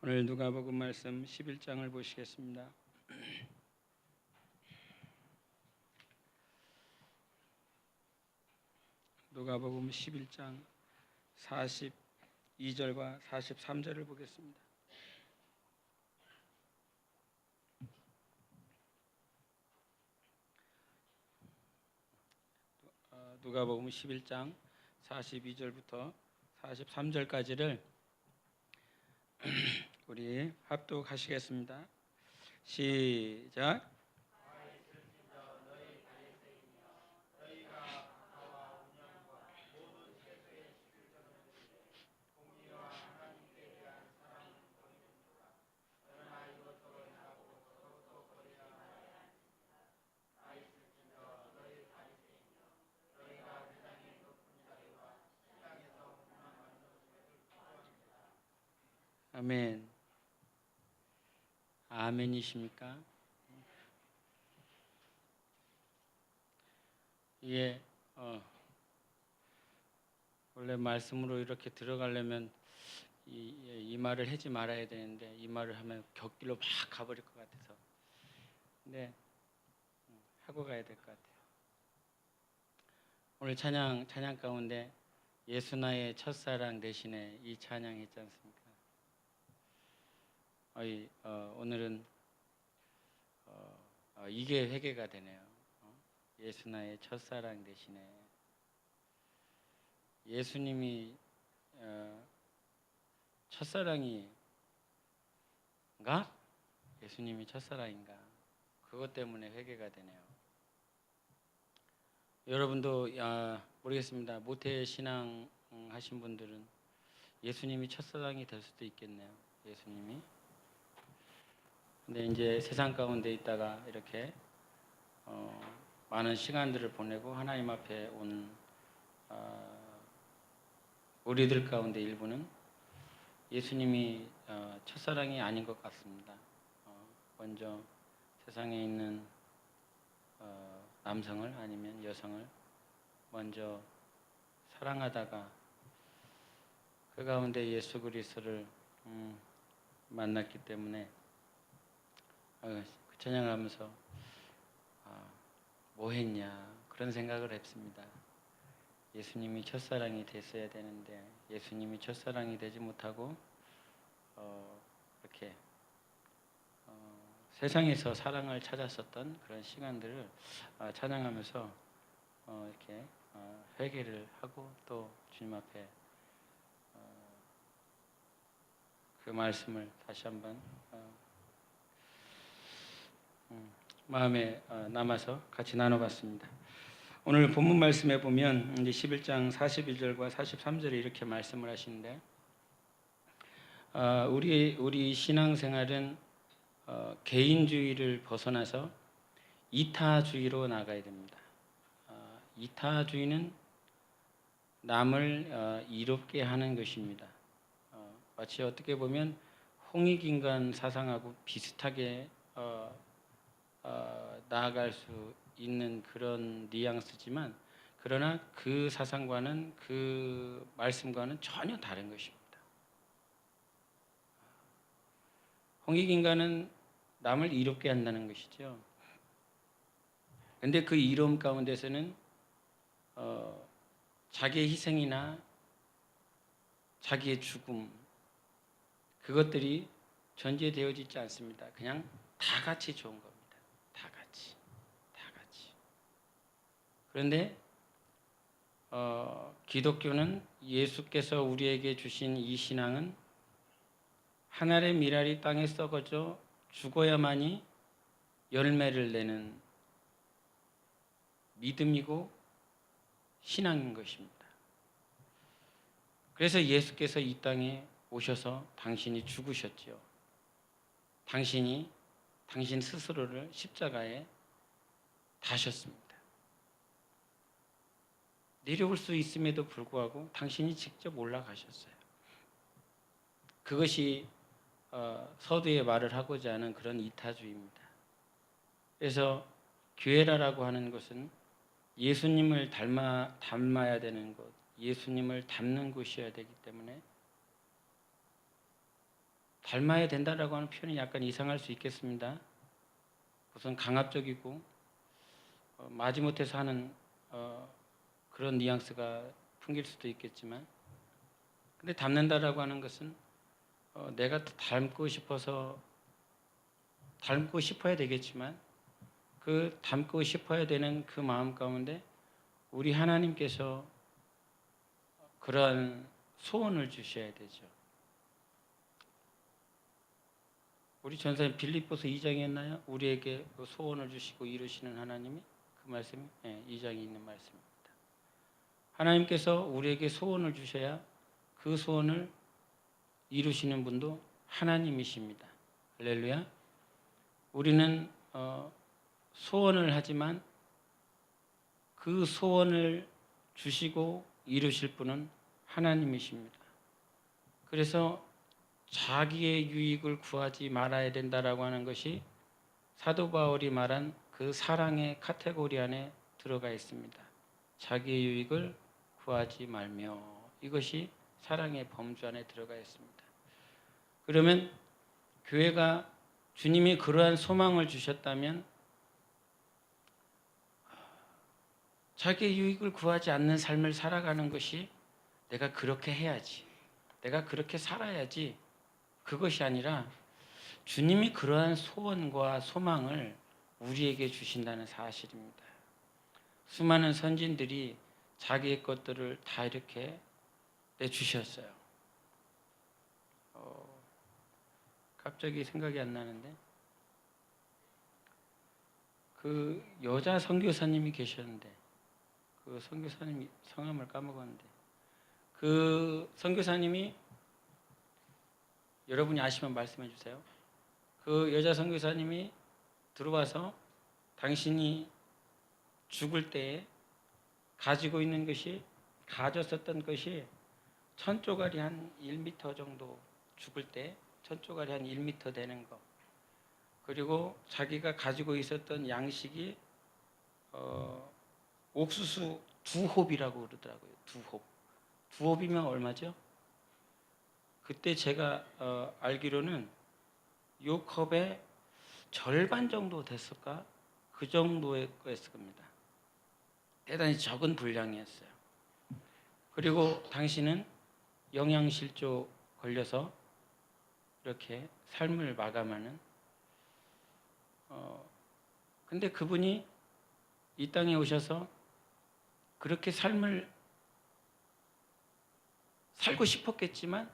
오늘 누가복음 말씀 11장을 보시겠습니다. 누가복음 11장 42절과 43절을 보겠습니다. 누가복음 11장 42절부터 43절까지를 우리 합독하시겠습니다. 시작. 아멘. 아멘이십니까? 이게 원래 말씀으로 이렇게 들어가려면 이 말을 하지 말아야 되는데 이 말을 하면 격길로 막 가버릴 것 같아서 근데 하고 가야 될 것 같아요. 오늘 찬양 가운데 예수 나의 첫사랑 대신에 이 찬양 했지 않습니까? 오늘은 이게 회개가 되네요. 예수 나의 첫사랑 대신에 예수님이 첫사랑인가? 예수님이 첫사랑인가? 그것 때문에 회개가 되네요. 여러분도 모르겠습니다. 모태 신앙 하신 분들은 예수님이 첫사랑이 될 수도 있겠네요. 예수님이. 근데 이제 세상 가운데 있다가 이렇게 많은 시간들을 보내고 하나님 앞에 온 우리들 가운데 일부는 예수님이 첫사랑이 아닌 것 같습니다. 먼저 세상에 있는 남성을 아니면 여성을 먼저 사랑하다가 그 가운데 예수 그리스도를 만났기 때문에 그 찬양하면서 뭐 했냐 그런 생각을 했습니다. 예수님이 첫사랑이 됐어야 되는데 예수님이 첫사랑이 되지 못하고 이렇게 세상에서 사랑을 찾았었던 그런 시간들을 찬양하면서 이렇게 회개를 하고 또 주님 앞에 그 말씀을 다시 한번 마음에 남아서 같이 나눠봤습니다. 오늘 본문 말씀에 보면 이제 11장 41절과 43절에 이렇게 말씀을 하시는데 우리 신앙생활은 개인주의를 벗어나서 이타주의로 나가야 됩니다. 이타주의는 남을 이롭게 하는 것입니다. 마치 어떻게 보면 홍익인간 사상하고 비슷하게 나아갈 수 있는 그런 뉘앙스지만 그러나 그 사상과는 그 말씀과는 전혀 다른 것입니다. 홍익인간은 남을 이롭게 한다는 것이죠. 그런데 그 이로움 가운데서는 자기의 희생이나 자기의 죽음 그것들이 전제되어지지 있지 않습니다. 그냥 다 같이 좋은 겁니다. 다 같이. 그런데 기독교는 예수께서 우리에게 주신 이 신앙은 한 알의 밀알이 땅에 썩어져 죽어야만이 열매를 내는 믿음이고 신앙인 것입니다. 그래서 예수께서 이 땅에 오셔서 당신이 죽으셨지요. 당신 스스로를 십자가에 다셨습니다. 내려올 수 있음에도 불구하고 당신이 직접 올라가셨어요. 그것이 서두에 말을 하고자 하는 그런 이타주의입니다. 그래서 교회라고 하는 것은 예수님을 닮아야 되는 것, 예수님을 닮는 곳이어야 되기 때문에 닮아야 된다라고 하는 표현이 약간 이상할 수 있겠습니다. 우선 강압적이고 마지못해서 하는 그런 뉘앙스가 풍길 수도 있겠지만, 근데 닮는다라고 하는 것은 내가 닮고 싶어야 되겠지만, 그 닮고 싶어야 되는 그 마음 가운데 우리 하나님께서 그러한 소원을 주셔야 되죠. 우리 전사님 빌립보서 2장이었나요? 우리에게 그 소원을 주시고 이루시는 하나님이, 그 말씀이 2장에 있는 말씀입니다. 하나님께서 우리에게 소원을 주셔야 그 소원을 이루시는 분도 하나님이십니다. 할렐루야. 우리는 소원을 하지만 그 소원을 주시고 이루실 분은 하나님이십니다. 그래서 자기의 유익을 구하지 말아야 된다라고 하는 것이 사도 바울이 말한 그 사랑의 카테고리 안에 들어가 있습니다. 자기의 유익을 구하지 말며, 이것이 사랑의 범주 안에 들어가 있습니다. 그러면 교회가 주님이 그러한 소망을 주셨다면 자기의 유익을 구하지 않는 삶을 살아가는 것이 내가 그렇게 해야지, 내가 그렇게 살아야지, 그것이 아니라 주님이 그러한 소원과 소망을 우리에게 주신다는 사실입니다. 수많은 선진들이 자기의 것들을 다 이렇게 내주셨어요. 갑자기 생각이 안 나는데, 그 여자 선교사님이 계셨는데, 그 선교사님 성함을 까먹었는데, 그 선교사님이, 여러분이 아시면 말씀해 주세요. 그 여자 선교사님이 들어와서 당신이 죽을 때에 가지고 있는 것이, 가졌었던 것이 천조가리 한 1m 정도, 죽을 때 천조가리 한 1m 되는 거, 그리고 자기가 가지고 있었던 양식이 옥수수 2홉이라고 그러더라고요. 2홉. 2홉이면 얼마죠? 그때 제가 알기로는 요 컵의 절반 정도 됐을까? 그 정도의 거였을 겁니다. 대단히 적은 분량이었어요. 그리고 당신은 영양실조 걸려서 이렇게 삶을 마감하는, 근데 그분이 이 땅에 오셔서 그렇게 삶을 살고 싶었겠지만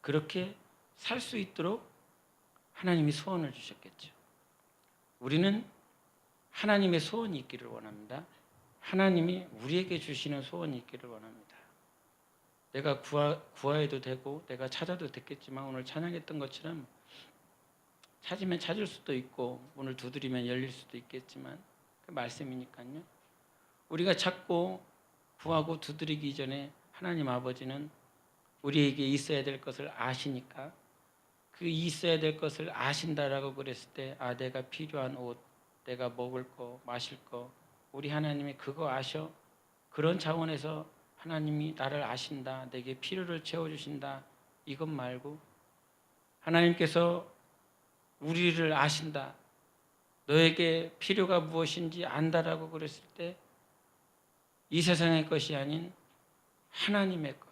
그렇게 살 수 있도록 하나님이 소원을 주셨겠죠. 우리는 하나님의 소원이 있기를 원합니다. 하나님이 우리에게 주시는 소원이 있기를 원합니다. 내가 구해도 되고 내가 찾아도 됐겠지만, 오늘 찬양했던 것처럼 찾으면 찾을 수도 있고 문을 두드리면 열릴 수도 있겠지만, 그 말씀이니까요. 우리가 찾고 구하고 두드리기 전에 하나님 아버지는 우리에게 있어야 될 것을 아시니까, 그 있어야 될 것을 아신다라고 그랬을 때, 내가 필요한 옷, 내가 먹을 거, 마실 거, 우리 하나님이 그거 아셔. 그런 차원에서 하나님이 나를 아신다, 내게 필요를 채워주신다, 이것 말고 하나님께서 우리를 아신다, 너에게 필요가 무엇인지 안다라고 그랬을 때, 이 세상의 것이 아닌 하나님의 것,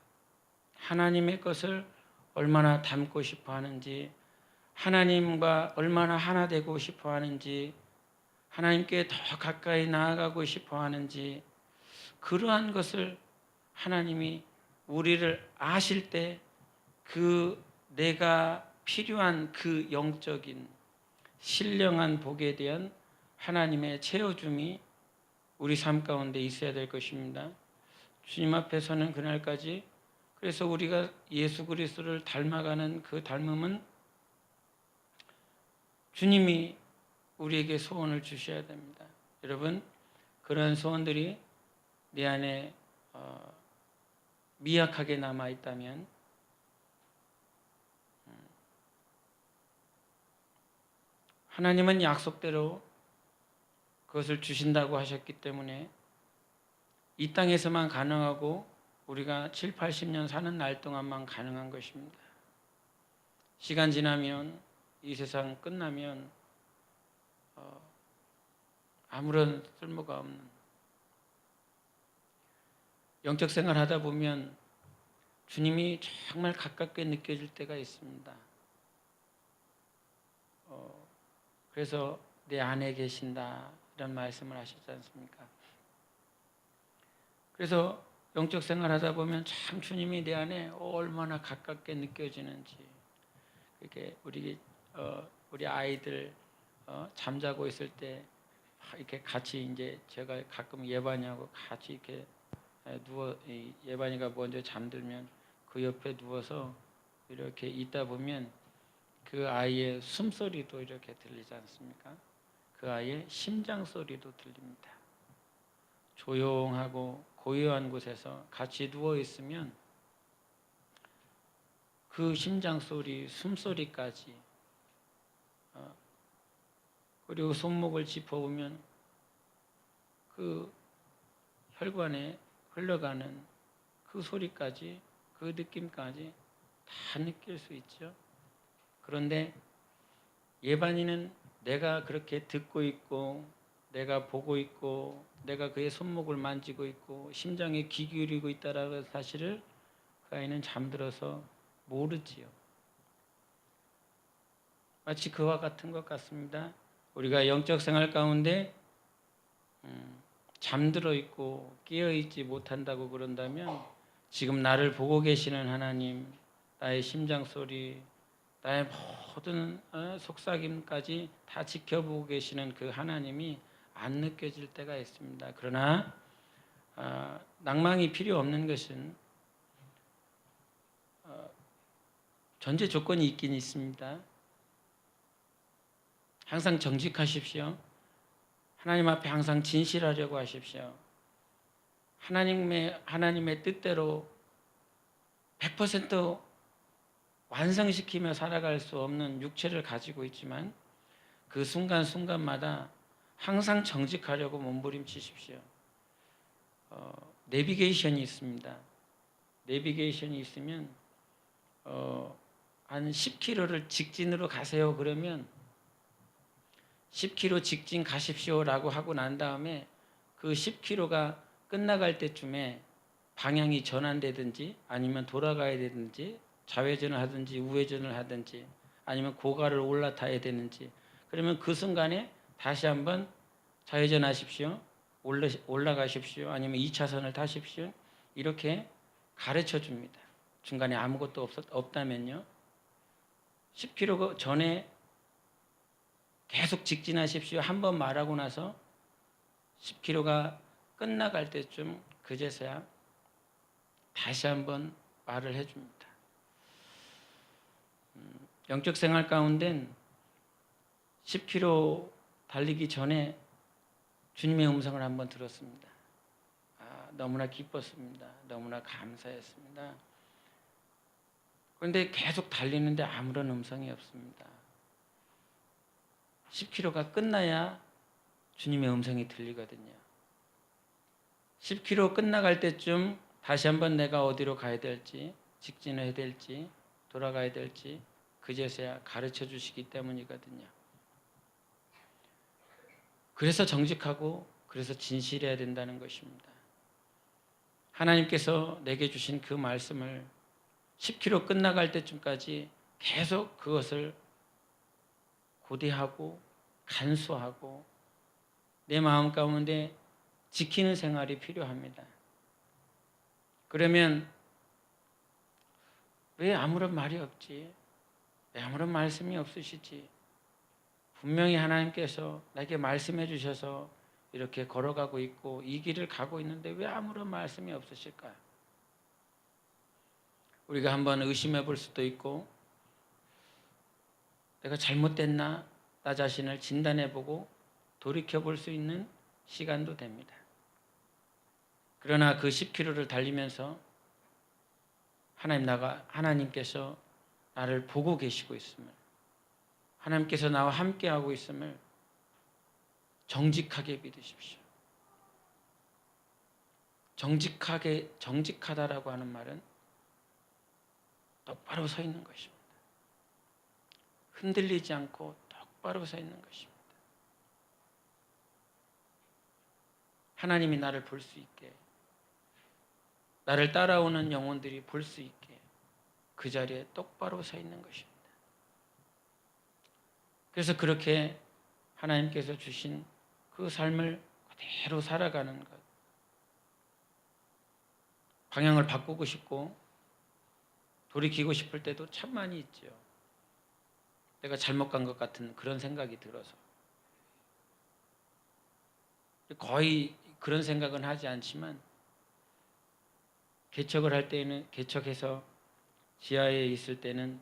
하나님의 것을 얼마나 담고 싶어 하는지, 하나님과 얼마나 하나 되고 싶어 하는지, 하나님께 더 가까이 나아가고 싶어 하는지, 그러한 것을 하나님이 우리를 아실 때, 그 내가 필요한 그 영적인 신령한 복에 대한 하나님의 채워줌이 우리 삶 가운데 있어야 될 것입니다. 주님 앞에 서는 그날까지, 그래서 우리가 예수 그리스도를 닮아가는 그 닮음은 주님이 우리에게 소원을 주셔야 됩니다. 여러분, 그런 소원들이 내 안에 미약하게 남아 있다면 하나님은 약속대로 그것을 주신다고 하셨기 때문에 이 땅에서만 가능하고 우리가 7, 80년 사는 날 동안만 가능한 것입니다. 시간 지나면 이 세상 끝나면 아무런 쓸모가 없는 영적 생활 하다 보면 주님이 정말 가깝게 느껴질 때가 있습니다. 그래서 내 안에 계신다 이런 말씀을 하시지 않습니까? 그래서 영적 생활 하다 보면 참 주님이 내 안에 얼마나 가깝게 느껴지는지, 이렇게 우리 아이들 잠자고 있을 때 이렇게 같이 이제 제가 가끔 예반이하고 같이 이렇게 예반이가 먼저 잠들면 그 옆에 누워서 이렇게 있다 보면 그 아이의 숨소리도 이렇게 들리지 않습니까? 그 아이의 심장 소리도 들립니다. 조용하고 고요한 곳에서 같이 누워 있으면 그 심장 소리, 숨소리까지, 그리고 손목을 짚어보면 그 혈관에 흘러가는 그 소리까지, 그 느낌까지 다 느낄 수 있죠. 그런데 예반이는 내가 그렇게 듣고 있고, 내가 보고 있고, 내가 그의 손목을 만지고 있고, 심장에 귀 기울이고 있다라는 사실을 그 아이는 잠들어서 모르지요. 마치 그와 같은 것 같습니다. 우리가 영적 생활 가운데 잠들어 있고 깨어 있지 못한다고 그런다면 지금 나를 보고 계시는 하나님, 나의 심장 소리, 나의 모든 속삭임까지 다 지켜보고 계시는 그 하나님이 안 느껴질 때가 있습니다. 그러나 낭망이 필요 없는 것은 전제 조건이 있긴 있습니다. 항상 정직하십시오. 하나님 앞에 항상 진실하려고 하십시오. 하나님의 뜻대로 100% 완성시키며 살아갈 수 없는 육체를 가지고 있지만 그 순간순간마다 항상 정직하려고 몸부림치십시오. 내비게이션이 있습니다. 내비게이션이 있으면 한 10km를 직진으로 가세요. 그러면 10km 직진 가십시오라고 하고 난 다음에 그 10km가 끝나갈 때쯤에 방향이 전환되든지 아니면 돌아가야 되든지 좌회전을 하든지 우회전을 하든지 아니면 고가를 올라타야 되는지, 그러면 그 순간에 다시 한번 좌회전하십시오, 올라가십시오, 아니면 2차선을 타십시오, 이렇게 가르쳐 줍니다. 중간에 아무것도 없다면요. 10km 전에 계속 직진하십시오 한번 말하고 나서 10km가 끝나갈 때쯤 그제서야 다시 한번 말을 해줍니다. 영적 생활 가운데는 10km 달리기 전에 주님의 음성을 한번 들었습니다. 너무나 기뻤습니다. 너무나 감사했습니다. 그런데 계속 달리는데 아무런 음성이 없습니다. 10km가 끝나야 주님의 음성이 들리거든요. 10km 끝나갈 때쯤 다시 한번 내가 어디로 가야 될지, 직진을 해야 될지, 돌아가야 될지 그제서야 가르쳐 주시기 때문이거든요. 그래서 정직하고 그래서 진실해야 된다는 것입니다. 하나님께서 내게 주신 그 말씀을 10km 끝나갈 때쯤까지 계속 그것을 고대하고 간수하고 내 마음 가운데 지키는 생활이 필요합니다. 그러면 왜 아무런 말이 없지? 왜 아무런 말씀이 없으시지? 분명히 하나님께서 내게 말씀해 주셔서 이렇게 걸어가고 있고 이 길을 가고 있는데 왜 아무런 말씀이 없으실까요? 우리가 한번 의심해 볼 수도 있고, 내가 잘못됐나? 나 자신을 진단해 보고 돌이켜 볼 수 있는 시간도 됩니다. 그러나 그 10km를 달리면서 하나님께서 나를 보고 계시고 있음을, 하나님께서 나와 함께하고 있음을 정직하게 믿으십시오. 정직하다라고 하는 말은 똑바로 서 있는 것입니다. 흔들리지 않고 똑바로 서 있는 것입니다. 하나님이 나를 볼 수 있게, 나를 따라오는 영혼들이 볼 수 있게 그 자리에 똑바로 서 있는 것입니다. 그래서 그렇게 하나님께서 주신 그 삶을 그대로 살아가는 것, 방향을 바꾸고 싶고 돌이키고 싶을 때도 참 많이 있죠. 내가 잘못 간 것 같은 그런 생각이 들어서 거의 그런 생각은 하지 않지만 개척을 할 때는, 개척해서 지하에 있을 때는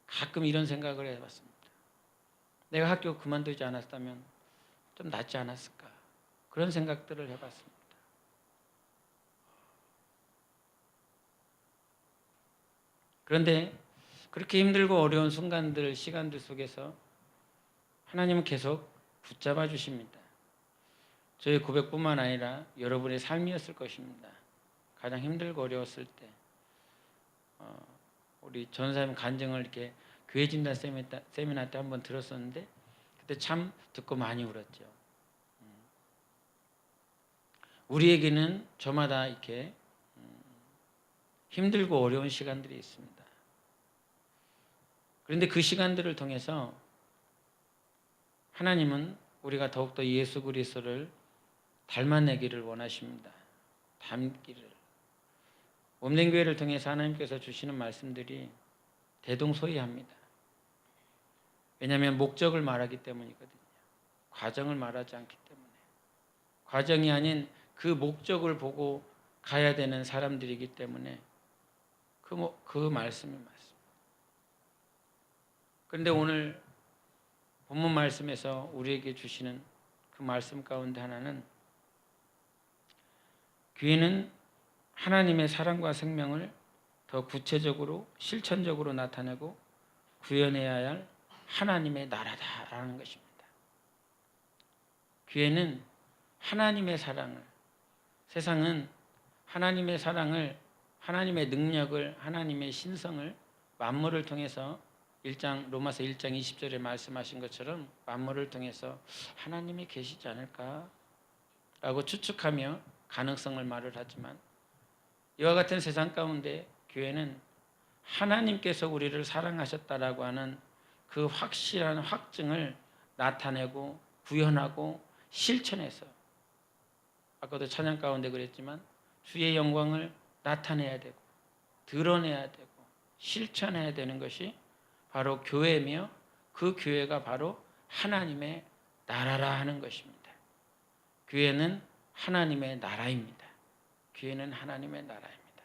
가끔 이런 생각을 해봤습니다. 내가 학교 그만두지 않았다면 좀 낫지 않았을까, 그런 생각들을 해봤습니다. 그런데 그렇게 힘들고 어려운 순간들, 시간들 속에서 하나님은 계속 붙잡아 주십니다. 저의 고백뿐만 아니라 여러분의 삶이었을 것입니다. 가장 힘들고 어려웠을 때 우리 전사님 간증을 이렇게 교회 진단 세미나 때 한번 들었었는데 그때 참 듣고 많이 울었죠. 우리에게는 저마다 이렇게 힘들고 어려운 시간들이 있습니다. 그런데 그 시간들을 통해서 하나님은 우리가 더욱더 예수 그리스도를 닮아내기를 원하십니다. 닮기를. 몸된교회를 통해서 하나님께서 주시는 말씀들이 대동소이합니다. 왜냐하면 목적을 말하기 때문이거든요. 과정을 말하지 않기 때문에. 과정이 아닌 그 목적을 보고 가야 되는 사람들이기 때문에 그 말씀이 맞습니다. 그런데 오늘 본문 말씀에서 우리에게 주시는 그 말씀 가운데 하나는 교회는 하나님의 사랑과 생명을 더 구체적으로 실천적으로 나타내고 구현해야 할 하나님의 나라다라는 것입니다. 교회는 하나님의 사랑을, 세상은 하나님의 사랑을, 하나님의 능력을, 하나님의 신성을 만물을 통해서 로마서 1장 20절에 말씀하신 것처럼 만물을 통해서 하나님이 계시지 않을까 라고 추측하며 가능성을 말을 하지만 이와 같은 세상 가운데 교회는 하나님께서 우리를 사랑하셨다라고 하는 그 확실한 확증을 나타내고 구현하고 실천해서, 아까도 찬양 가운데 그랬지만 주의 영광을 나타내야 되고 드러내야 되고 실천해야 되는 것이 바로 교회며 그 교회가 바로 하나님의 나라라 하는 것입니다. 교회는 하나님의 나라입니다. 교회는 하나님의 나라입니다.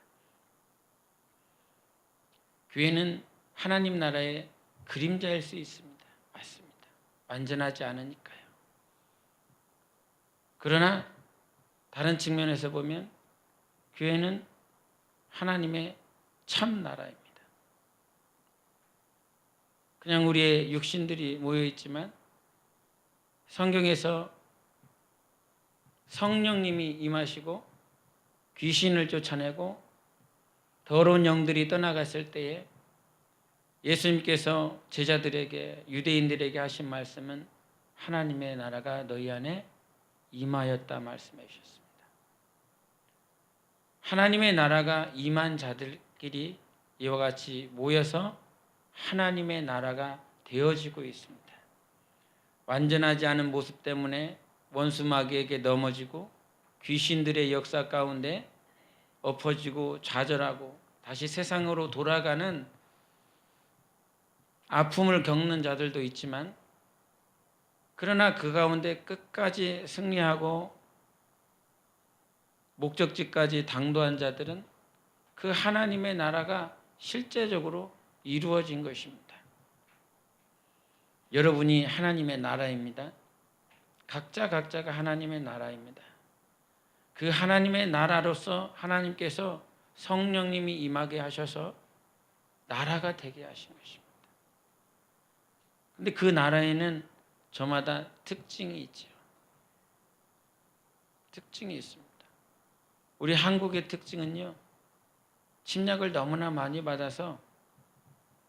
교회는 하나님 나라의 그림자일 수 있습니다. 맞습니다. 완전하지 않으니까요. 그러나 다른 측면에서 보면 교회는 하나님의 참 나라입니다. 그냥 우리의 육신들이 모여있지만 성경에서 성령님이 임하시고 귀신을 쫓아내고 더러운 영들이 떠나갔을 때에 예수님께서 제자들에게, 유대인들에게 하신 말씀은 하나님의 나라가 너희 안에 임하였다 말씀해 주셨습니다. 하나님의 나라가 임한 자들끼리 이와 같이 모여서 하나님의 나라가 되어지고 있습니다. 완전하지 않은 모습 때문에 원수 마귀에게 넘어지고 귀신들의 역사 가운데 엎어지고 좌절하고 다시 세상으로 돌아가는 아픔을 겪는 자들도 있지만, 그러나 그 가운데 끝까지 승리하고 목적지까지 당도한 자들은 그 하나님의 나라가 실제적으로 이루어진 것입니다. 여러분이 하나님의 나라입니다. 각자가 하나님의 나라입니다. 그 하나님의 나라로서 하나님께서 성령님이 임하게 하셔서 나라가 되게 하신 것입니다. 그런데 그 나라에는 저마다 특징이 있죠. 특징이 있습니다. 우리 한국의 특징은요, 침략을 너무나 많이 받아서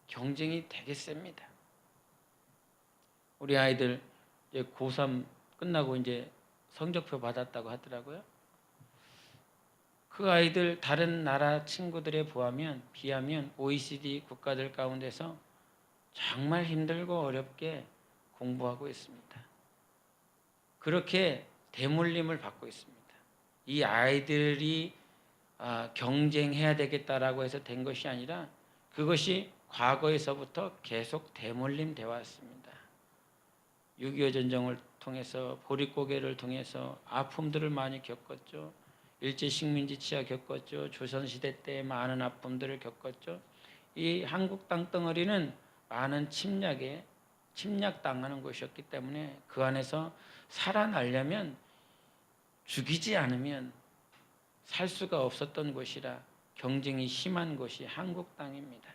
경쟁이 되게 셉니다. 우리 아이들 이제 고3 끝나고 이제 성적표 받았다고 하더라고요. 그 아이들 다른 나라 친구들에 비하면 OECD 국가들 가운데서 정말 힘들고 어렵게 공부하고 있습니다. 그렇게 대물림을 받고 있습니다. 이 아이들이 경쟁해야 되겠다라고 해서 된 것이 아니라 그것이 과거에서부터 계속 대물림돼 왔습니다. 6.25 전쟁을 통해서 보릿고개를 통해서 아픔들을 많이 겪었죠. 일제식민지 치하 겪었죠. 조선시대 때 많은 아픔들을 겪었죠. 이 한국 땅덩어리는 많은 침략당하는 곳이었기 때문에 그 안에서 살아나려면 죽이지 않으면 살 수가 없었던 곳이라 경쟁이 심한 곳이 한국 땅입니다.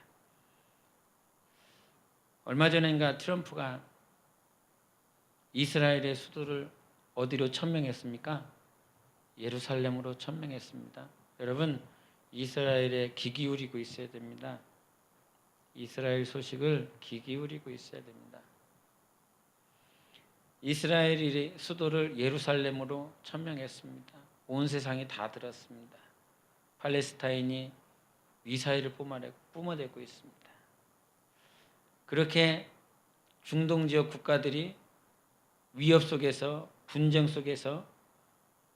얼마 전인가 트럼프가 이스라엘의 수도를 어디로 천명했습니까? 예루살렘으로 천명했습니다. 여러분, 이스라엘에 귀 기울이고 있어야 됩니다. 이스라엘 소식을 귀 기울이고 있어야 됩니다. 이스라엘의 수도를 예루살렘으로 천명했습니다. 온 세상이 다 들었습니다. 팔레스타인이 미사일을 뿜어대고 있습니다. 그렇게 중동 지역 국가들이 위협 속에서 분쟁 속에서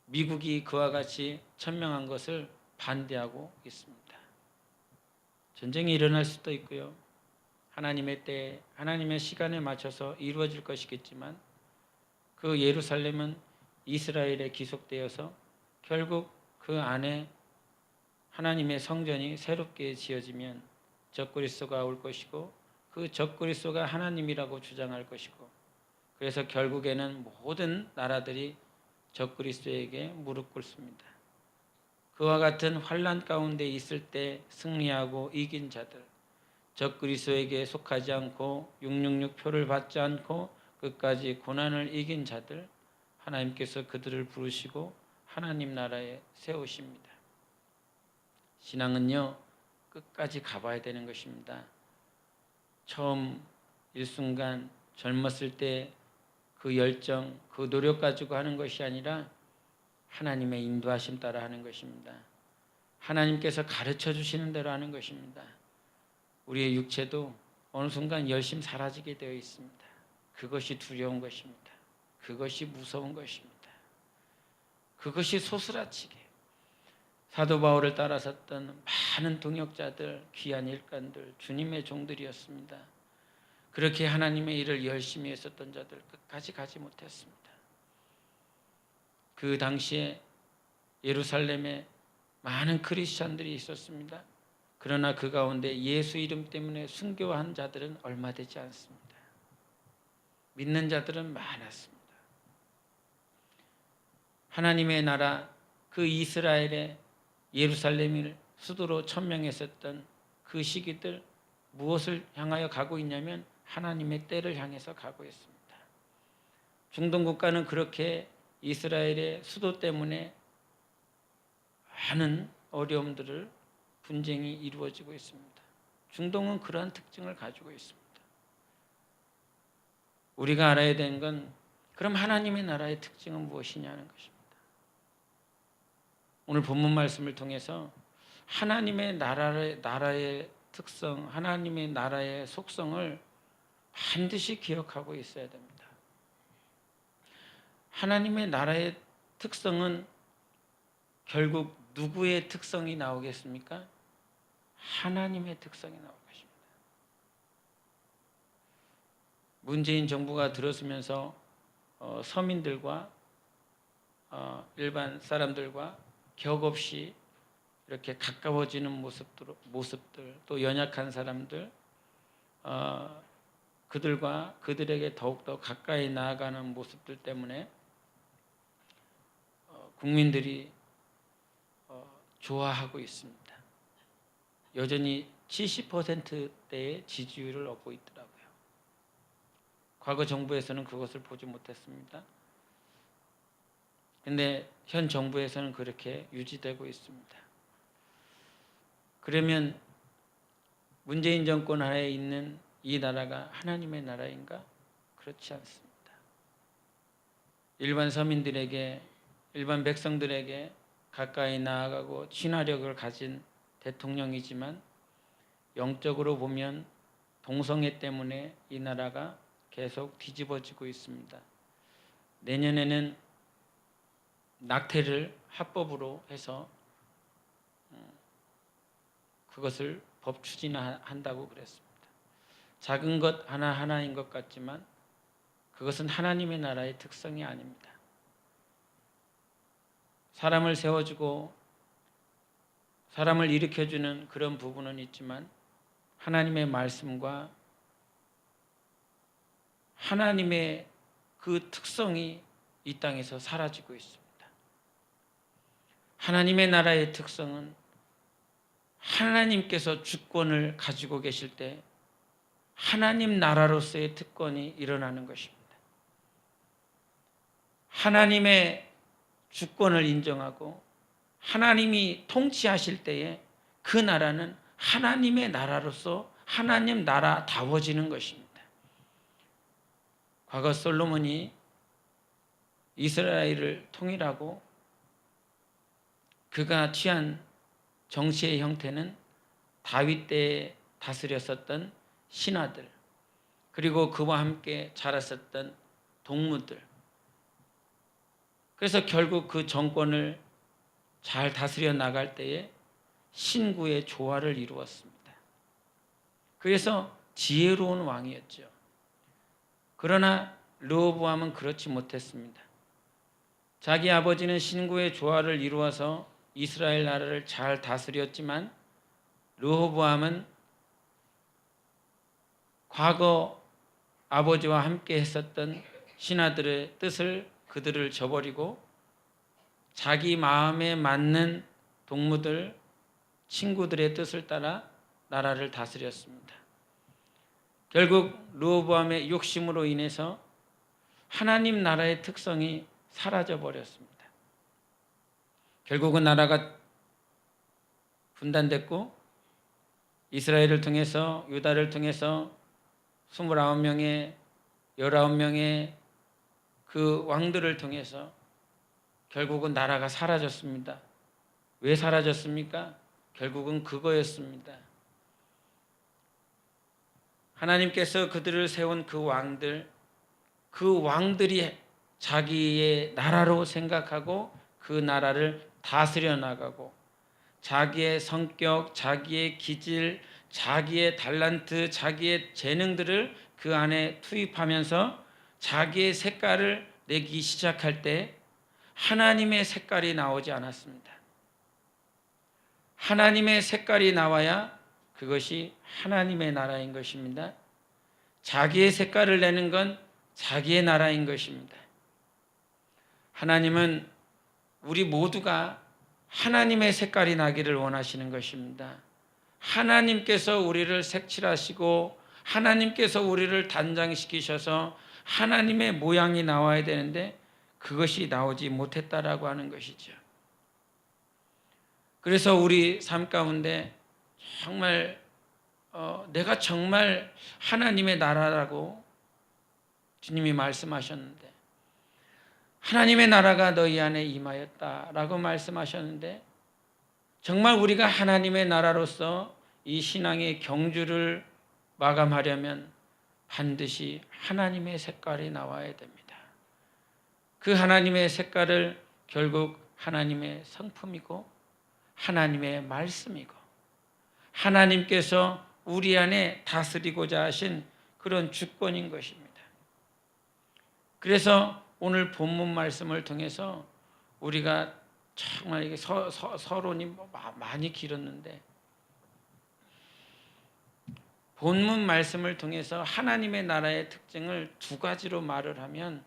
미국이 그와 같이 천명한 것을 반대하고 있습니다. 전쟁이 일어날 수도 있고요. 하나님의 때에 하나님의 시간에 맞춰서 이루어질 것이겠지만 그 예루살렘은 이스라엘에 기속되어서 결국 그 안에 하나님의 성전이 새롭게 지어지면 적그리스도가 올 것이고 그 적그리스도가 하나님이라고 주장할 것이고 그래서 결국에는 모든 나라들이 적그리스도에게 무릎 꿇습니다. 그와 같은 환난 가운데 있을 때 승리하고 이긴 자들, 적그리스도에게 속하지 않고 666 표를 받지 않고 끝까지 고난을 이긴 자들, 하나님께서 그들을 부르시고 하나님 나라에 세우십니다. 신앙은요, 끝까지 가봐야 되는 것입니다. 처음 일순간 젊었을 때 그 열정, 그 노력 가지고 하는 것이 아니라 하나님의 인도하심 따라 하는 것입니다. 하나님께서 가르쳐 주시는 대로 하는 것입니다. 우리의 육체도 어느 순간 열심 사라지게 되어 있습니다. 그것이 두려운 것입니다. 그것이 무서운 것입니다. 그것이 소스라치게 사도 바울을 따라섰던 많은 동역자들, 귀한 일꾼들, 주님의 종들이었습니다. 그렇게 하나님의 일을 열심히 했었던 자들 끝까지 가지 못했습니다. 그 당시에 예루살렘에 많은 크리스찬들이 있었습니다. 그러나 그 가운데 예수 이름 때문에 순교한 자들은 얼마 되지 않습니다. 믿는 자들은 많았습니다. 하나님의 나라 그 이스라엘의 예루살렘을 수도로 천명했었던 그 시기들 무엇을 향하여 가고 있냐면 하나님의 때를 향해서 가고 있습니다. 중동 국가는 그렇게 이스라엘의 수도 때문에 많은 어려움들을 분쟁이 이루어지고 있습니다. 중동은 그러한 특징을 가지고 있습니다. 우리가 알아야 되는 건 그럼 하나님의 나라의 특징은 무엇이냐는 것입니다. 오늘 본문 말씀을 통해서 하나님의 나라의 특성, 하나님의 나라의 속성을 반드시 기억하고 있어야 됩니다. 하나님의 나라의 특성은 결국 누구의 특성이 나오겠습니까? 하나님의 특성이 나올 것입니다. 문재인 정부가 들어서면서 서민들과 일반 사람들과 격 없이 이렇게 가까워지는 모습들, 또 연약한 사람들, 그들에게 더욱더 가까이 나아가는 모습들 때문에 국민들이 좋아하고 있습니다. 여전히 70%대의 지지율을 얻고 있더라고요. 과거 정부에서는 그것을 보지 못했습니다. 그런데 현 정부에서는 그렇게 유지되고 있습니다. 그러면 문재인 정권 하에 있는 이 나라가 하나님의 나라인가? 그렇지 않습니다. 일반 서민들에게, 일반 백성들에게 가까이 나아가고 친화력을 가진 대통령이지만 영적으로 보면 동성애 때문에 이 나라가 계속 뒤집어지고 있습니다. 내년에는 낙태를 합법으로 해서 그것을 법 추진한다고 그랬습니다. 작은 것 하나하나인 것 같지만 그것은 하나님의 나라의 특성이 아닙니다. 사람을 세워주고 사람을 일으켜주는 그런 부분은 있지만 하나님의 말씀과 하나님의 그 특성이 이 땅에서 사라지고 있습니다. 하나님의 나라의 특성은 하나님께서 주권을 가지고 계실 때 하나님 나라로서의 특권이 일어나는 것입니다. 하나님의 주권을 인정하고 하나님이 통치하실 때에 그 나라는 하나님의 나라로서 하나님 나라다워지는 것입니다. 과거 솔로몬이 이스라엘을 통일하고 그가 취한 정치의 형태는 다윗 때에 다스렸었던 신하들, 그리고 그와 함께 자랐었던 동무들, 그래서 결국 그 정권을 잘 다스려 나갈 때에 신구의 조화를 이루었습니다. 그래서 지혜로운 왕이었죠. 그러나 르호보암은 그렇지 못했습니다. 자기 아버지는 신구의 조화를 이루어서 이스라엘 나라를 잘 다스렸지만 르호보암은 과거 아버지와 함께 했었던 신하들의 뜻을 그들을 저버리고 자기 마음에 맞는 동무들, 친구들의 뜻을 따라 나라를 다스렸습니다. 결국 르호보암의 욕심으로 인해서 하나님 나라의 특성이 사라져 버렸습니다. 결국은 나라가 분단됐고 이스라엘을 통해서, 유다를 통해서 29명의 19명의 그 왕들을 통해서 결국은 나라가 사라졌습니다. 왜 사라졌습니까? 결국은 그거였습니다. 하나님께서 그들을 세운 그 왕들이 자기의 나라로 생각하고 그 나라를 다스려 나가고 자기의 성격, 자기의 기질, 자기의 달란트, 자기의 재능들을 그 안에 투입하면서 자기의 색깔을 내기 시작할 때 하나님의 색깔이 나오지 않았습니다. 하나님의 색깔이 나와야 그것이 하나님의 나라인 것입니다. 자기의 색깔을 내는 건 자기의 나라인 것입니다. 하나님은 우리 모두가 하나님의 색깔이 나기를 원하시는 것입니다. 하나님께서 우리를 색칠하시고 하나님께서 우리를 단장시키셔서 하나님의 모양이 나와야 되는데 그것이 나오지 못했다라고 하는 것이죠. 그래서 우리 삶 가운데 정말 내가 정말 하나님의 나라라고 주님이 말씀하셨는데 하나님의 나라가 너희 안에 임하였다라고 말씀하셨는데 정말 우리가 하나님의 나라로서 이 신앙의 경주를 마감하려면 반드시 하나님의 색깔이 나와야 됩니다. 그 하나님의 색깔을 결국 하나님의 성품이고 하나님의 말씀이고 하나님께서 우리 안에 다스리고자 하신 그런 주권인 것입니다. 그래서 오늘 본문 말씀을 통해서 우리가 정말 이게 서론이 많이 길었는데 본문 말씀을 통해서 하나님의 나라의 특징을 두 가지로 말을 하면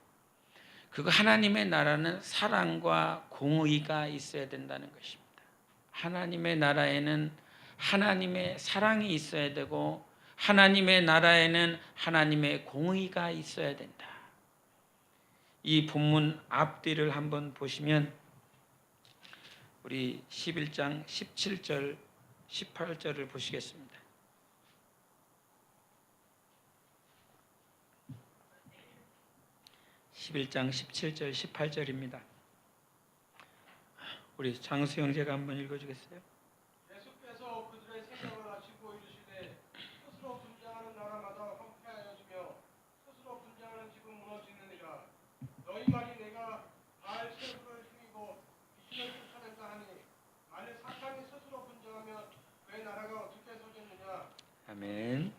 그거 하나님의 나라는 사랑과 공의가 있어야 된다는 것입니다. 하나님의 나라에는 하나님의 사랑이 있어야 되고 하나님의 나라에는 하나님의 공의가 있어야 된다. 이 본문 앞뒤를 한번 보시면 우리 11장 17절 18절을 보시겠습니다. 11장 17절 18절입니다. 우리 장수 형제가 한번 읽어주겠어요? 예수께서 그들의 생각을 아시고 이르시되 스스로 분쟁하는 나라마다 황폐하여 지며 스스로 분쟁하는 집은 무너지느니라. 너희 말이 내가 바알세불을 죽이고 귀신을 쫓아낸다 하니 만일 사탄이 스스로 분쟁하면 그의 나라가 어떻게 서겠느냐. 아멘.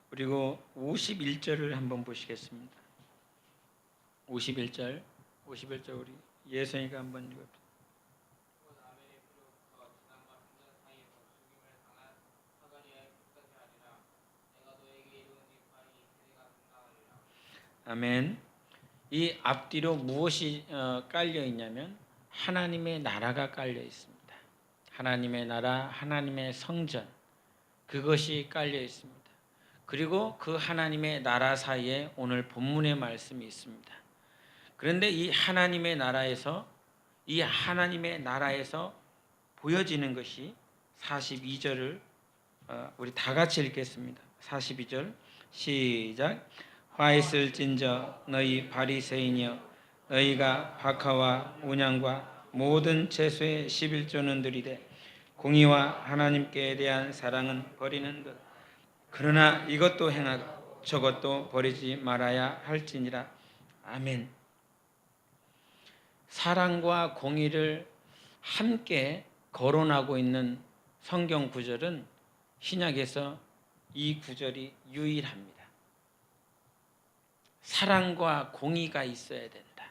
그리고 51절을 한번 보시겠습니다. 51절 우리 예선이가 한번 읽어주세요. 아멘. 이 앞뒤로 무엇이 깔려 있냐면 하나님의 나라가 깔려 있습니다. 하나님의 나라, 하나님의 성전, 그것이 깔려 있습니다. 그리고 그 하나님의 나라 사이에 오늘 본문의 말씀이 있습니다. 그런데 이 하나님의 나라에서 보여지는 것이 42절을 우리 다 같이 읽겠습니다. 42절 시작. 화 있을진저 너희 바리새인이여 너희가 박하와 운양과 모든 채소의 11조는 드리되 공의와 하나님께 대한 사랑은 버리는 것. 그러나 이것도 행하고 저것도 버리지 말아야 할지니라. 아멘. 사랑과 공의를 함께 거론하고 있는 성경 구절은 신약에서 이 구절이 유일합니다. 사랑과 공의가 있어야 된다.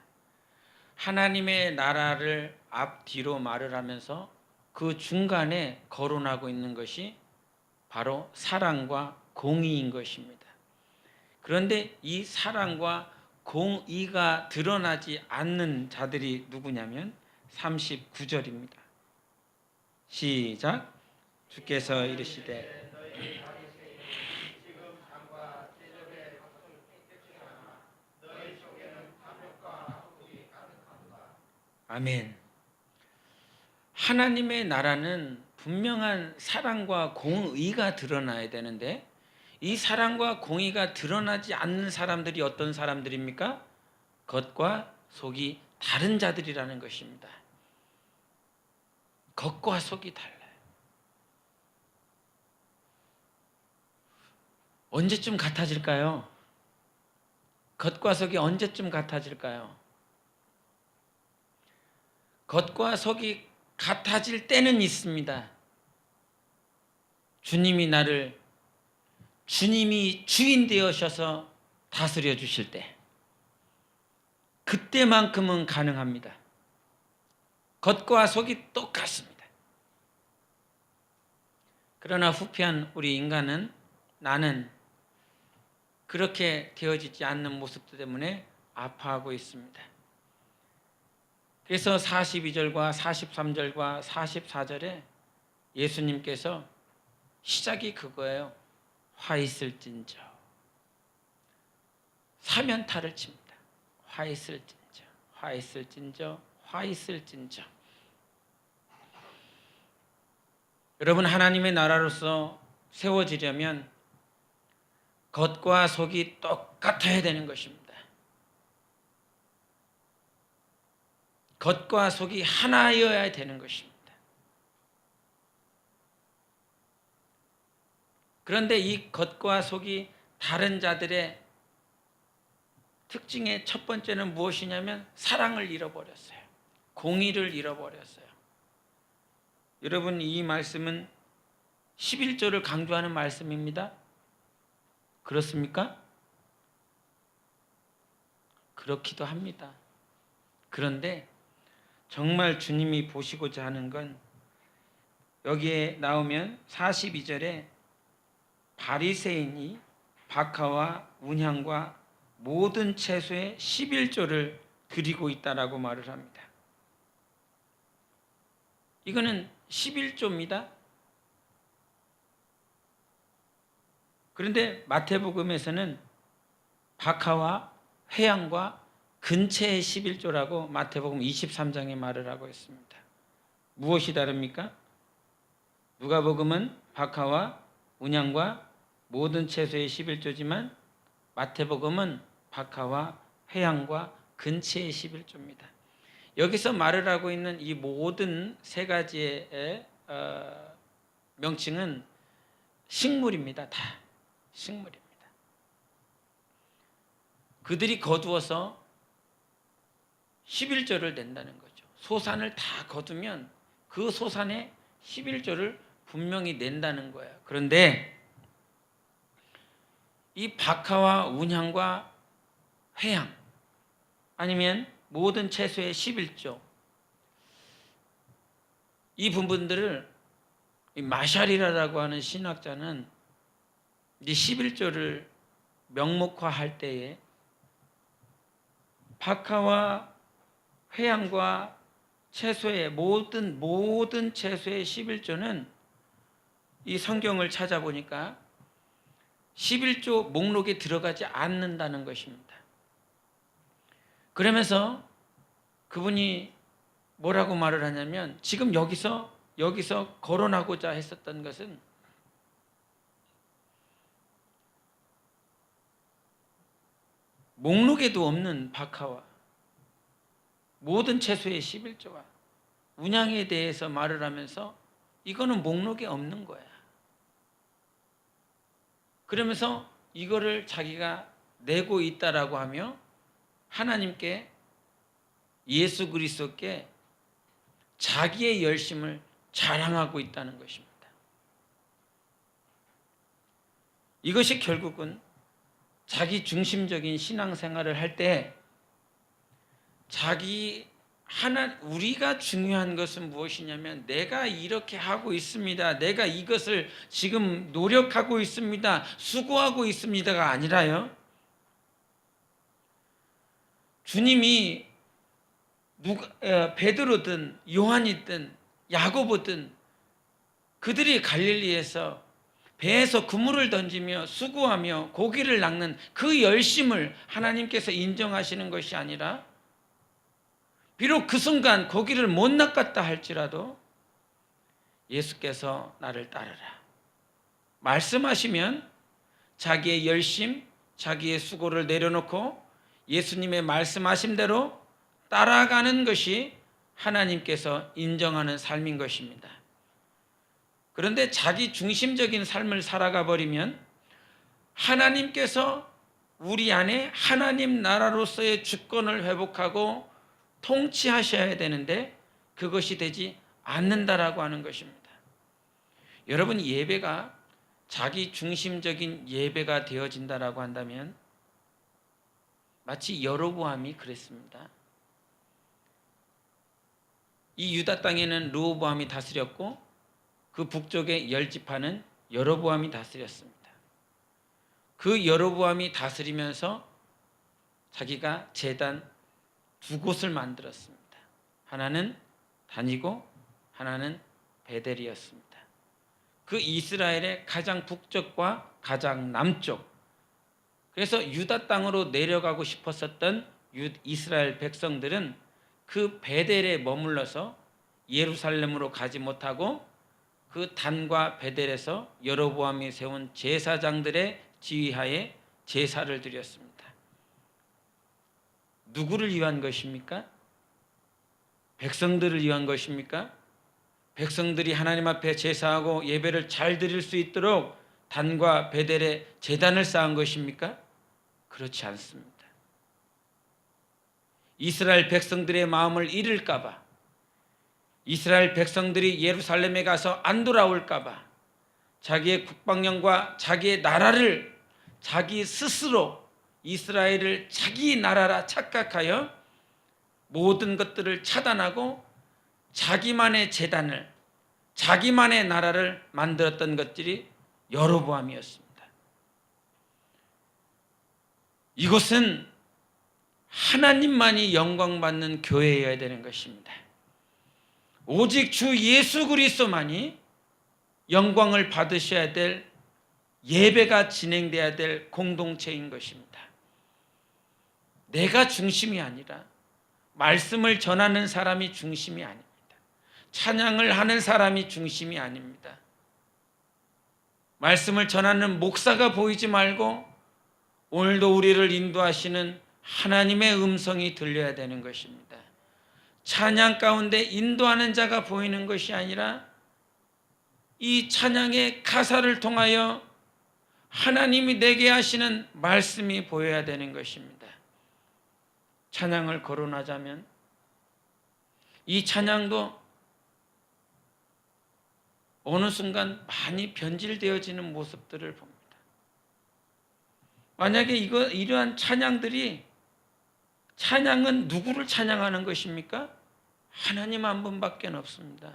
하나님의 나라를 앞뒤로 말을 하면서 그 중간에 거론하고 있는 것이 바로 사랑과 공의인 것입니다. 그런데 이 사랑과 공의가 드러나지 않는 자들이 누구냐면 39절입니다. 시작. 주께서 이르시되 아멘. 하나님의 나라는 분명한 사랑과 공의가 드러나야 되는데 이 사랑과 공의가 드러나지 않는 사람들이 어떤 사람들입니까? 겉과 속이 다른 자들이라는 것입니다. 겉과 속이 달라요. 언제쯤 같아질까요? 겉과 속이 언제쯤 같아질까요? 겉과 속이 같아질 때는 있습니다. 주님이 주인 되어셔서 다스려 주실 때, 그때만큼은 가능합니다. 겉과 속이 똑같습니다. 그러나 후편 우리 인간은 나는 그렇게 되어지지 않는 모습 때문에 아파하고 있습니다. 그래서 42절과 43절과 44절에 예수님께서 시작이 그거예요. 화 있을진저. 사면타를 칩니다. 화 있을진저, 화 있을진저, 화 있을진저. 여러분, 하나님의 나라로서 세워지려면 겉과 속이 똑같아야 되는 것입니다. 겉과 속이 하나여야 되는 것입니다. 그런데 이 겉과 속이 다른 자들의 특징의 첫 번째는 무엇이냐면 사랑을 잃어버렸어요. 공의를 잃어버렸어요. 여러분, 이 말씀은 11조를 강조하는 말씀입니다. 그렇습니까? 그렇기도 합니다. 그런데 정말 주님이 보시고자 하는 건 여기에 나오면 42절에 바리새인이 박하와 운향과 모든 채소의 11조를 드리고 있다라고 말을 합니다. 이거는 11조입니다. 그런데 마태복음에서는 박하와 회양과 근처의 11조라고 마태복음 23장에 말을 하고 있습니다. 무엇이 다릅니까? 누가복음은 박하와 운양과 모든 채소의 11조지만 마태복음은 박하와 회양과 근체의 11조입니다. 여기서 말을 하고 있는 이 모든 세 가지의 명칭은 식물입니다. 다 식물입니다. 그들이 거두어서 11조를 낸다는 거죠. 소산을 다 거두면 그 소산의 11조를 분명히 낸다는 거예요. 그런데 이 박하와 운향과 회향 아니면 모든 채소의 11조 이 부분들을 마샬이라고 하는 신학자는 이 11조를 명목화할 때에 박하와 회향과 채소의 모든 채소의 11조는 이 성경을 찾아보니까 11조 목록에 들어가지 않는다는 것입니다. 그러면서 그분이 뭐라고 말을 하냐면 지금 여기서 거론하고자 했었던 것은 목록에도 없는 박하와 모든 채소의 11조와 운향에 대해서 말을 하면서 이거는 목록에 없는 거야. 그러면서 이거를 자기가 내고 있다라고 하며 하나님께 예수 그리스도께 자기의 열심을 자랑하고 있다는 것입니다. 이것이 결국은 자기 중심적인 신앙생활을 할 때 우리가 중요한 것은 무엇이냐면 내가 이렇게 하고 있습니다. 내가 이것을 지금 노력하고 있습니다. 수고하고 있습니다가 아니라요. 주님이 베드로든 요한이든 야고보든 그들이 갈릴리에서 배에서 그물을 던지며 수고하며 고기를 낚는 그 열심을 하나님께서 인정하시는 것이 아니라 비록 그 순간 고기를 못 낚았다 할지라도 예수께서 나를 따르라 말씀하시면 자기의 열심, 자기의 수고를 내려놓고 예수님의 말씀하신 대로 따라가는 것이 하나님께서 인정하는 삶인 것입니다. 그런데 자기 중심적인 삶을 살아가 버리면 하나님께서 우리 안에 하나님 나라로서의 주권을 회복하고 통치하셔야 되는데 그것이 되지 않는다라고 하는 것입니다. 여러분, 예배가 자기 중심적인 예배가 되어진다라고 한다면 마치 여로보암이 그랬습니다. 이 유다 땅에는 르호보암이 다스렸고 그 북쪽의 10지파는 여로보암이 다스렸습니다. 그 여로보암이 다스리면서 자기가 제단 두 곳을 만들었습니다. 하나는 단이고 하나는 베델이었습니다. 그 이스라엘의 가장 북쪽과 가장 남쪽, 그래서 유다 땅으로 내려가고 싶었었던 이스라엘 백성들은 그 베델에 머물러서 예루살렘으로 가지 못하고 그 단과 베델에서 여로보암이 세운 제사장들의 지휘하에 제사를 드렸습니다. 누구를 위한 것입니까? 백성들을 위한 것입니까? 백성들이 하나님 앞에 제사하고 예배를 잘 드릴 수 있도록 단과 베델에 제단을 쌓은 것입니까? 그렇지 않습니다. 이스라엘 백성들의 마음을 잃을까 봐, 이스라엘 백성들이 예루살렘에 가서 안 돌아올까 봐, 자기의 국방령과 자기의 나라를 자기 스스로 이스라엘을 자기 나라라 착각하여 모든 것들을 차단하고 자기만의 제단을, 자기만의 나라를 만들었던 것들이 여로보암이었습니다. 이것은 하나님만이 영광받는 교회여야 되는 것입니다. 오직 주 예수 그리스도만이 영광을 받으셔야 될 예배가 진행돼야 될 공동체인 것입니다. 내가 중심이 아니라 말씀을 전하는 사람이 중심이 아닙니다. 찬양을 하는 사람이 중심이 아닙니다. 말씀을 전하는 목사가 보이지 말고 오늘도 우리를 인도하시는 하나님의 음성이 들려야 되는 것입니다. 찬양 가운데 인도하는 자가 보이는 것이 아니라 이 찬양의 가사를 통하여 하나님이 내게 하시는 말씀이 보여야 되는 것입니다. 찬양을 거론하자면 이 찬양도 어느 순간 많이 변질되어지는 모습들을 봅니다. 만약에 이러한 찬양은 누구를 찬양하는 것입니까? 하나님 한 분밖에 없습니다.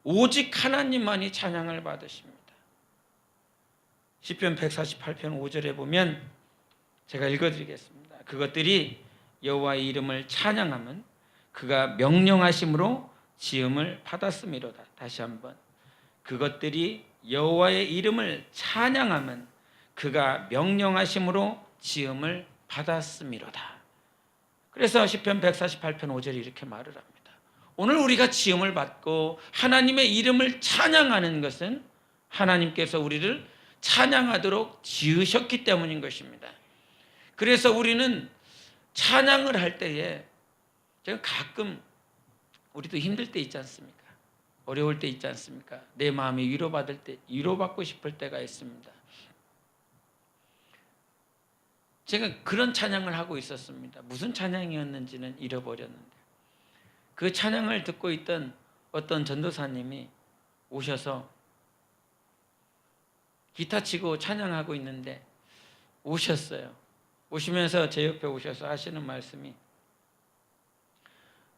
오직 하나님만이 찬양을 받으십니다. 시편 148편 5절에 보면 제가 읽어드리겠습니다. 그것들이 여호와의 이름을 찬양하면 그가 명령하심으로 지음을 받았음이로다. 다시 한번. 그것들이 여호와의 이름을 찬양하면 그가 명령하심으로 지음을 받았음이로다. 그래서 시편 148편 5절이 이렇게 말을 합니다. 오늘 우리가 지음을 받고 하나님의 이름을 찬양하는 것은 하나님께서 우리를 찬양하도록 지으셨기 때문인 것입니다. 그래서 우리는 찬양을 할 때에 제가 가끔 우리도 힘들 때 있지 않습니까? 어려울 때 있지 않습니까? 내 마음이 위로받고 싶을 때가 있습니다. 제가 그런 찬양을 하고 있었습니다. 무슨 찬양이었는지는 잃어버렸는데 그 찬양을 듣고 있던 어떤 전도사님이 오셔서 기타 치고 찬양하고 있는데 오셨어요. 오시면서 제 옆에 오셔서 하시는 말씀이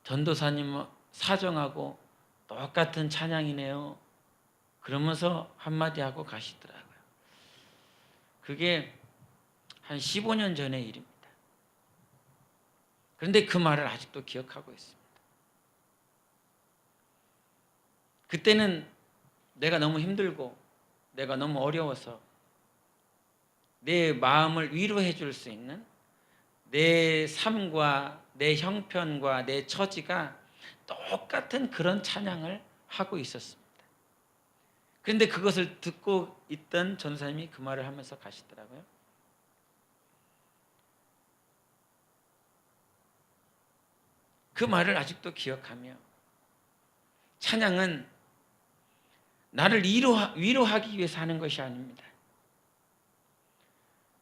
전도사님 사정하고 똑같은 찬양이네요. 그러면서 한마디 하고 가시더라고요. 그게 한 15년 전의 일입니다. 그런데 그 말을 아직도 기억하고 있습니다. 그때는 내가 너무 힘들고 내가 너무 어려워서 내 마음을 위로해 줄 수 있는 내 삶과 내 형편과 내 처지가 똑같은 그런 찬양을 하고 있었습니다. 그런데 그것을 듣고 있던 전사님이 그 말을 하면서 가시더라고요. 그 말을 아직도 기억하며 찬양은 나를 위로하기 위해서 하는 것이 아닙니다.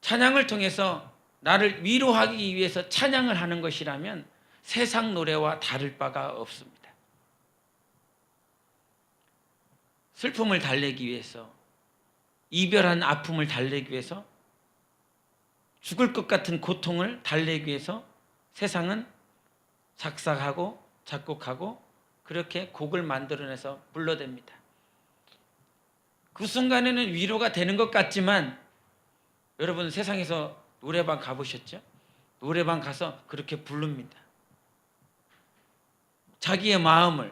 찬양을 통해서 나를 위로하기 위해서 찬양을 하는 것이라면 세상 노래와 다를 바가 없습니다. 슬픔을 달래기 위해서, 이별한 아픔을 달래기 위해서, 죽을 것 같은 고통을 달래기 위해서 세상은 작사하고 작곡하고 그렇게 곡을 만들어내서 불러댑니다. 그 순간에는 위로가 되는 것 같지만 여러분 세상에서 노래방 가보셨죠? 노래방 가서 그렇게 부릅니다. 자기의 마음을,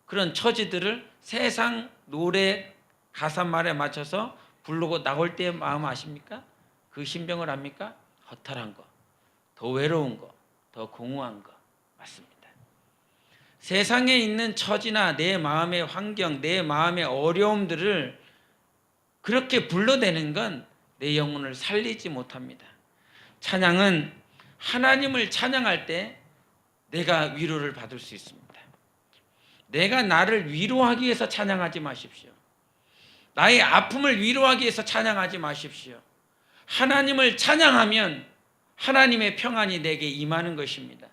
그런 처지들을 세상 노래 가사말에 맞춰서 부르고 나올 때의 마음 아십니까? 그 신병을 압니까? 허탈한 거, 더 외로운 거, 더 공허한 거 맞습니다. 세상에 있는 처지나 내 마음의 환경, 내 마음의 어려움들을 그렇게 불러대는 건 내 영혼을 살리지 못합니다. 찬양은 하나님을 찬양할 때 내가 위로를 받을 수 있습니다. 내가 나를 위로하기 위해서 찬양하지 마십시오. 나의 아픔을 위로하기 위해서 찬양하지 마십시오. 하나님을 찬양하면 하나님의 평안이 내게 임하는 것입니다.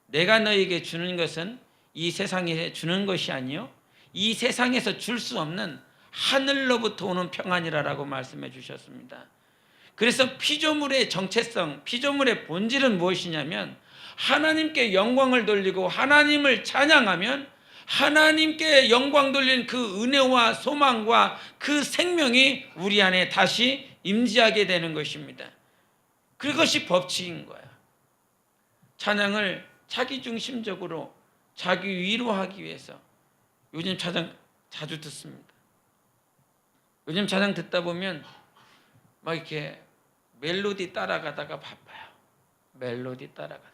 내가 너에게 주는 것은 이 세상에 주는 것이 아니요 이 세상에서 줄 수 없는 하늘로부터 오는 평안이라고 말씀해 주셨습니다. 그래서 피조물의 정체성, 피조물의 본질은 무엇이냐면 하나님께 영광을 돌리고 하나님을 찬양하면 하나님께 영광 돌리는 그 은혜와 소망과 그 생명이 우리 안에 다시 임재하게 되는 것입니다. 그것이 법칙인 거야. 찬양을 자기중심적으로 자기 위로하기 위해서 요즘 찬양 자주 듣습니다. 요즘 찬양 듣다 보면 막 이렇게 멜로디 따라가다가 바빠요. 멜로디 따라가다.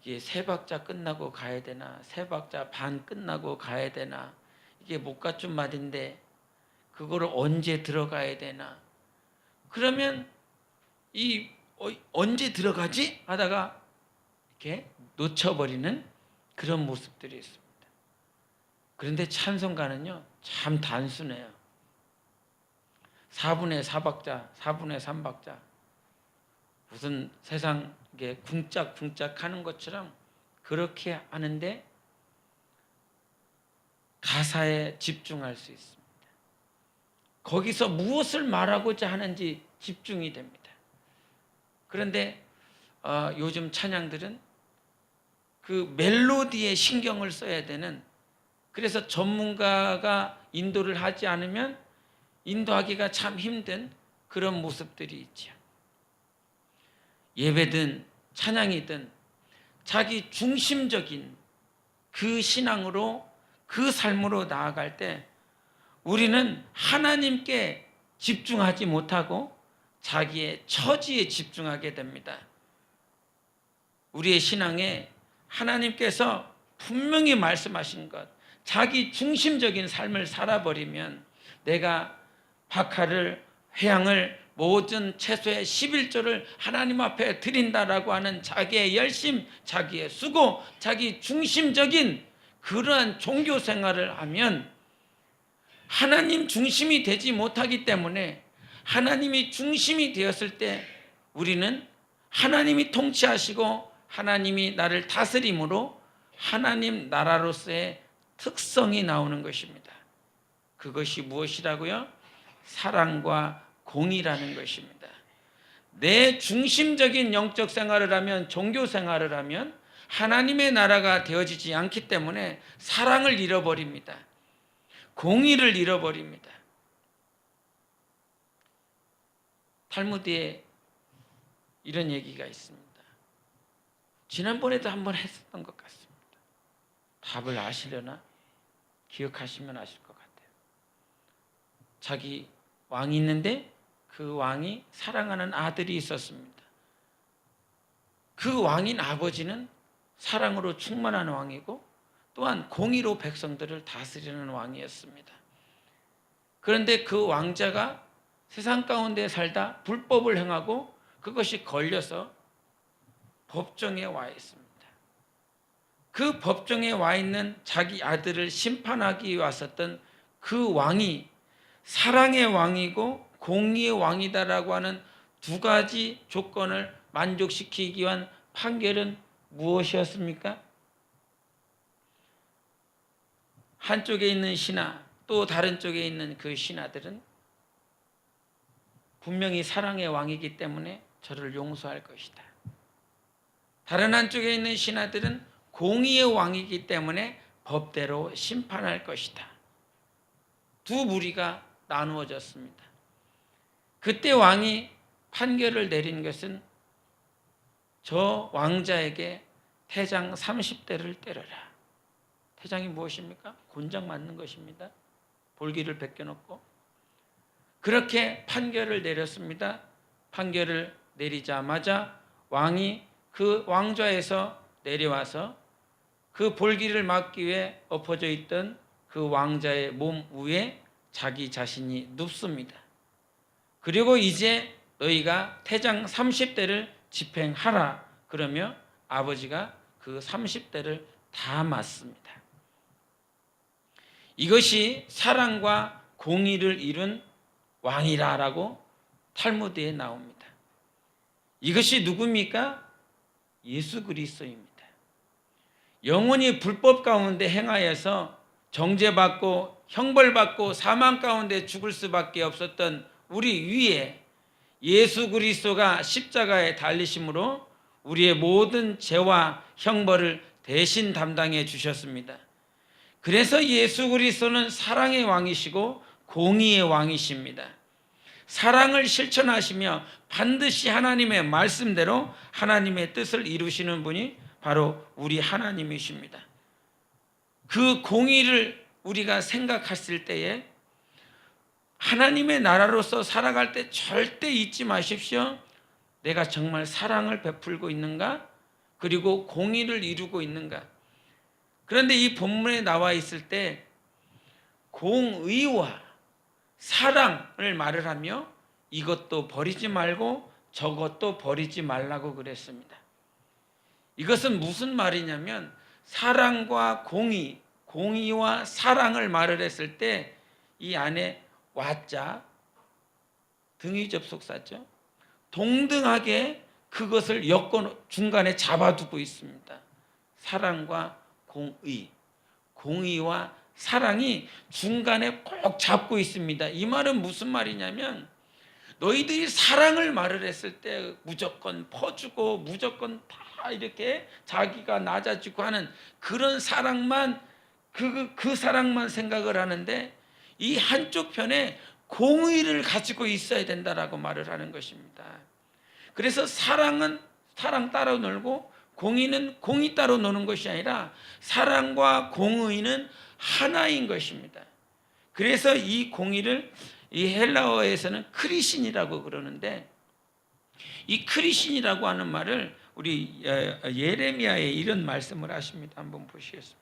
이게 세 박자 끝나고 가야 되나, 세 박자 반 끝나고 가야 되나, 이게 못 갖춘 말인데 그거를 언제 들어가야 되나. 그러면 이 언제 들어가지? 하다가 이렇게 놓쳐버리는 그런 모습들이 있습니다. 그런데 찬송가는요 참 단순해요. 4분의 4박자, 4분의 3박자, 무슨 세상 게 궁짝궁짝 하는 것처럼 그렇게 하는데 가사에 집중할 수 있습니다. 거기서 무엇을 말하고자 하는지 집중이 됩니다. 그런데 요즘 찬양들은 그 멜로디에 신경을 써야 되는, 그래서 전문가가 인도를 하지 않으면 인도하기가 참 힘든 그런 모습들이 있죠. 예배든 찬양이든 자기 중심적인 그 신앙으로, 그 삶으로 나아갈 때 우리는 하나님께 집중하지 못하고 자기의 처지에 집중하게 됩니다. 우리의 신앙에 하나님께서 분명히 말씀하신 것, 자기 중심적인 삶을 살아버리면 내가 박하를, 회양을, 모든 채소의 11조를 하나님 앞에 드린다라고 하는 자기의 열심, 자기의 수고, 자기 중심적인 그러한 종교 생활을 하면 하나님 중심이 되지 못하기 때문에, 하나님이 중심이 되었을 때 우리는 하나님이 통치하시고 하나님이 나를 다스림으로 하나님 나라로서의 특성이 나오는 것입니다. 그것이 무엇이라고요? 사랑과 공의라는 것입니다. 내 중심적인 영적 생활을 하면, 종교 생활을 하면 하나님의 나라가 되어지지 않기 때문에 사랑을 잃어버립니다. 공의를 잃어버립니다. 탈무드에 이런 얘기가 있습니다. 지난번에도 한번 했었던 것 같습니다. 답을 아시려나? 기억하시면 아실 것 같아요. 자기 왕이 있는데 그 왕이 사랑하는 아들이 있었습니다. 그 왕인 아버지는 사랑으로 충만한 왕이고 또한 공의로 백성들을 다스리는 왕이었습니다. 그런데 그 왕자가 세상 가운데 살다 불법을 행하고 그것이 걸려서 법정에 와 있습니다. 그 법정에 와 있는 자기 아들을 심판하기 위해 왔었던 그 왕이 사랑의 왕이고 공의의 왕이다라고 하는 두 가지 조건을 만족시키기 위한 판결은 무엇이었습니까? 한쪽에 있는 신하, 또 다른 쪽에 있는 그 신하들은 분명히 사랑의 왕이기 때문에 저를 용서할 것이다. 다른 한쪽에 있는 신하들은 공의의 왕이기 때문에 법대로 심판할 것이다. 두 무리가 나누어졌습니다. 그때 왕이 판결을 내린 것은 저 왕자에게 태장 30대를 때려라. 태장이 무엇입니까? 곤장 맞는 것입니다. 볼기를 벗겨놓고. 그렇게 판결을 내렸습니다. 판결을 내리자마자 왕이 그 왕좌에서 내려와서 그 볼기를 막기 위해 엎어져 있던 그 왕자의 몸 위에 자기 자신이 눕습니다. 그리고 이제 너희가 태장 30대를 집행하라. 그러며 아버지가 그 30대를 다 맞습니다. 이것이 사랑과 공의를 이룬 왕이라고 탈무드에 나옵니다. 이것이 누굽니까? 예수 그리스도입니다. 영원히 불법 가운데 행하여서 정죄받고 형벌받고 사망 가운데 죽을 수밖에 없었던 우리 위에 예수 그리스도가 십자가에 달리심으로 우리의 모든 죄와 형벌을 대신 담당해 주셨습니다. 그래서 예수 그리스도는 사랑의 왕이시고 공의의 왕이십니다. 사랑을 실천하시며 반드시 하나님의 말씀대로 하나님의 뜻을 이루시는 분이 바로 우리 하나님이십니다. 그 공의를 우리가 생각했을 때에 하나님의 나라로서 살아갈 때 절대 잊지 마십시오. 내가 정말 사랑을 베풀고 있는가? 그리고 공의를 이루고 있는가? 그런데 이 본문에 나와 있을 때 공의와 사랑을 말을 하며 이것도 버리지 말고 저것도 버리지 말라고 그랬습니다. 이것은 무슨 말이냐면 사랑과 공의와 사랑을 말을 했을 때 이 안에 와자, 등위 접속사죠. 동등하게 그것을 엮어 중간에 잡아두고 있습니다. 사랑과 공의와 사랑이 중간에 꼭 잡고 있습니다. 이 말은 무슨 말이냐면 너희들이 사랑을 말을 했을 때 무조건 퍼주고 무조건 다 이렇게 자기가 낮아지고 하는 그런 사랑만 그 사랑만 생각을 하는데 이 한쪽 편에 공의를 가지고 있어야 된다라고 말을 하는 것입니다. 그래서 사랑은 사랑 따로 놀고 공의는 공의 따로 노는 것이 아니라 사랑과 공의는 하나인 것입니다. 그래서 이 공의를 이 헬라어에서는 크리신이라고 그러는데 이 크리신이라고 하는 말을 우리 예레미야에 이런 말씀을 하십니다. 한번 보시겠습니다.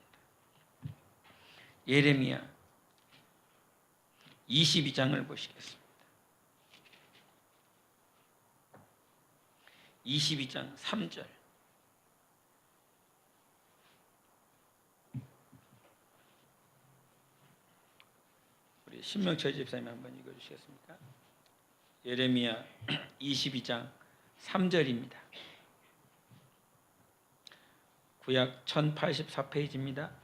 예레미야 22장을 보시겠습니다. 22장 3절. 우리 신명철 집사님 한번 읽어주시겠습니까? 예레미야 22장 3절입니다. 구약 1084페이지입니다.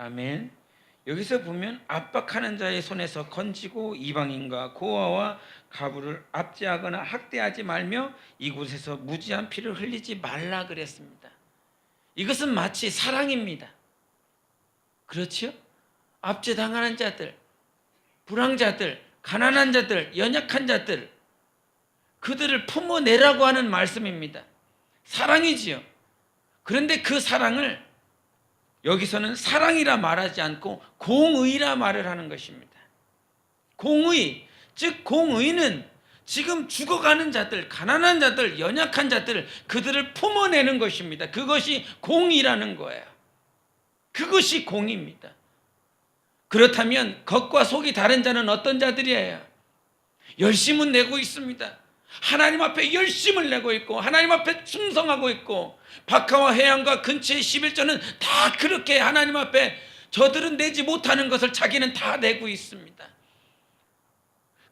아멘. 여기서 보면 압박하는 자의 손에서 건지고 이방인과 고아와 가부를 압제하거나 학대하지 말며 이곳에서 무지한 피를 흘리지 말라 그랬습니다. 이것은 마치 사랑입니다. 그렇죠? 압제당하는 자들, 불황자들, 가난한 자들, 연약한 자들, 그들을 품어내라고 하는 말씀입니다. 사랑이지요. 그런데 그 사랑을 여기서는 사랑이라 말하지 않고 공의라 말을 하는 것입니다. 공의, 즉 공의는 지금 죽어가는 자들, 가난한 자들, 연약한 자들, 그들을 품어내는 것입니다. 그것이 공의라는 거예요. 그것이 공의입니다. 그렇다면 겉과 속이 다른 자는 어떤 자들이에요? 열심은 내고 있습니다. 하나님 앞에 열심을 내고 있고 하나님 앞에 충성하고 있고 박하와 해양과 근처의 11조는 다 그렇게 하나님 앞에 저들은 내지 못하는 것을 자기는 다 내고 있습니다.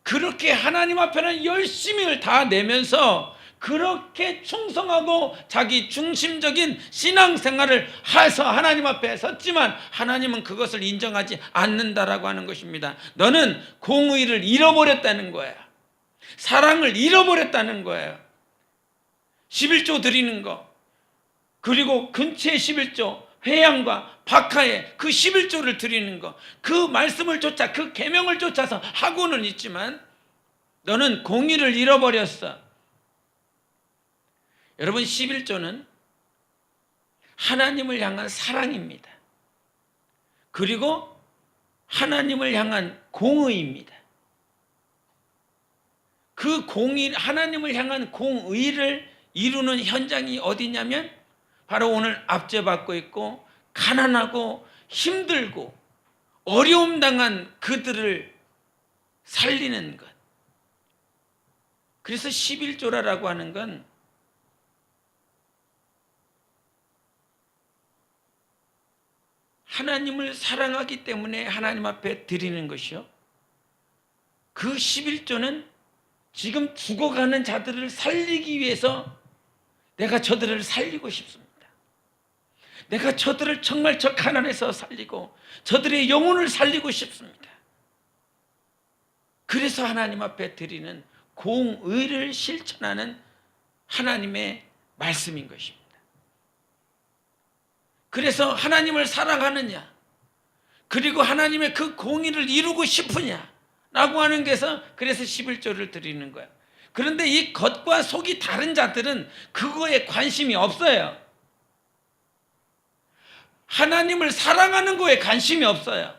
그렇게 하나님 앞에는 열심을 다 내면서 그렇게 충성하고 자기 중심적인 신앙생활을 해서 하나님 앞에 섰지만 하나님은 그것을 인정하지 않는다라고 하는 것입니다. 너는 공의를 잃어버렸다는 거예요. 사랑을 잃어버렸다는 거예요. 11조 드리는 거, 그리고 근처의 11조 회양과 박하에 그 11조를 드리는 거, 그 말씀을 쫓아 그 계명을 쫓아서 하고는 있지만 너는 공의를 잃어버렸어. 여러분, 11조는 하나님을 향한 사랑입니다. 그리고 하나님을 향한 공의입니다. 그 공의, 하나님을 향한 공의를 이루는 현장이 어디냐면 바로 오늘 압제받고 있고 가난하고 힘들고 어려움 당한 그들을 살리는 것. 그래서 11조라고 하는 건 하나님을 사랑하기 때문에 하나님 앞에 드리는 것이요. 그 11조는 지금 죽어가는 자들을 살리기 위해서 내가 저들을 살리고 싶습니다. 내가 저들을 정말 저 가난에서 살리고 저들의 영혼을 살리고 싶습니다. 그래서 하나님 앞에 드리는 공의를 실천하는 하나님의 말씀인 것입니다. 그래서 하나님을 사랑하느냐, 그리고 하나님의 그 공의를 이루고 싶으냐 라고 하는 게서 그래서 11조를 드리는 거예요. 그런데 이 겉과 속이 다른 자들은 그거에 관심이 없어요. 하나님을 사랑하는 거에 관심이 없어요.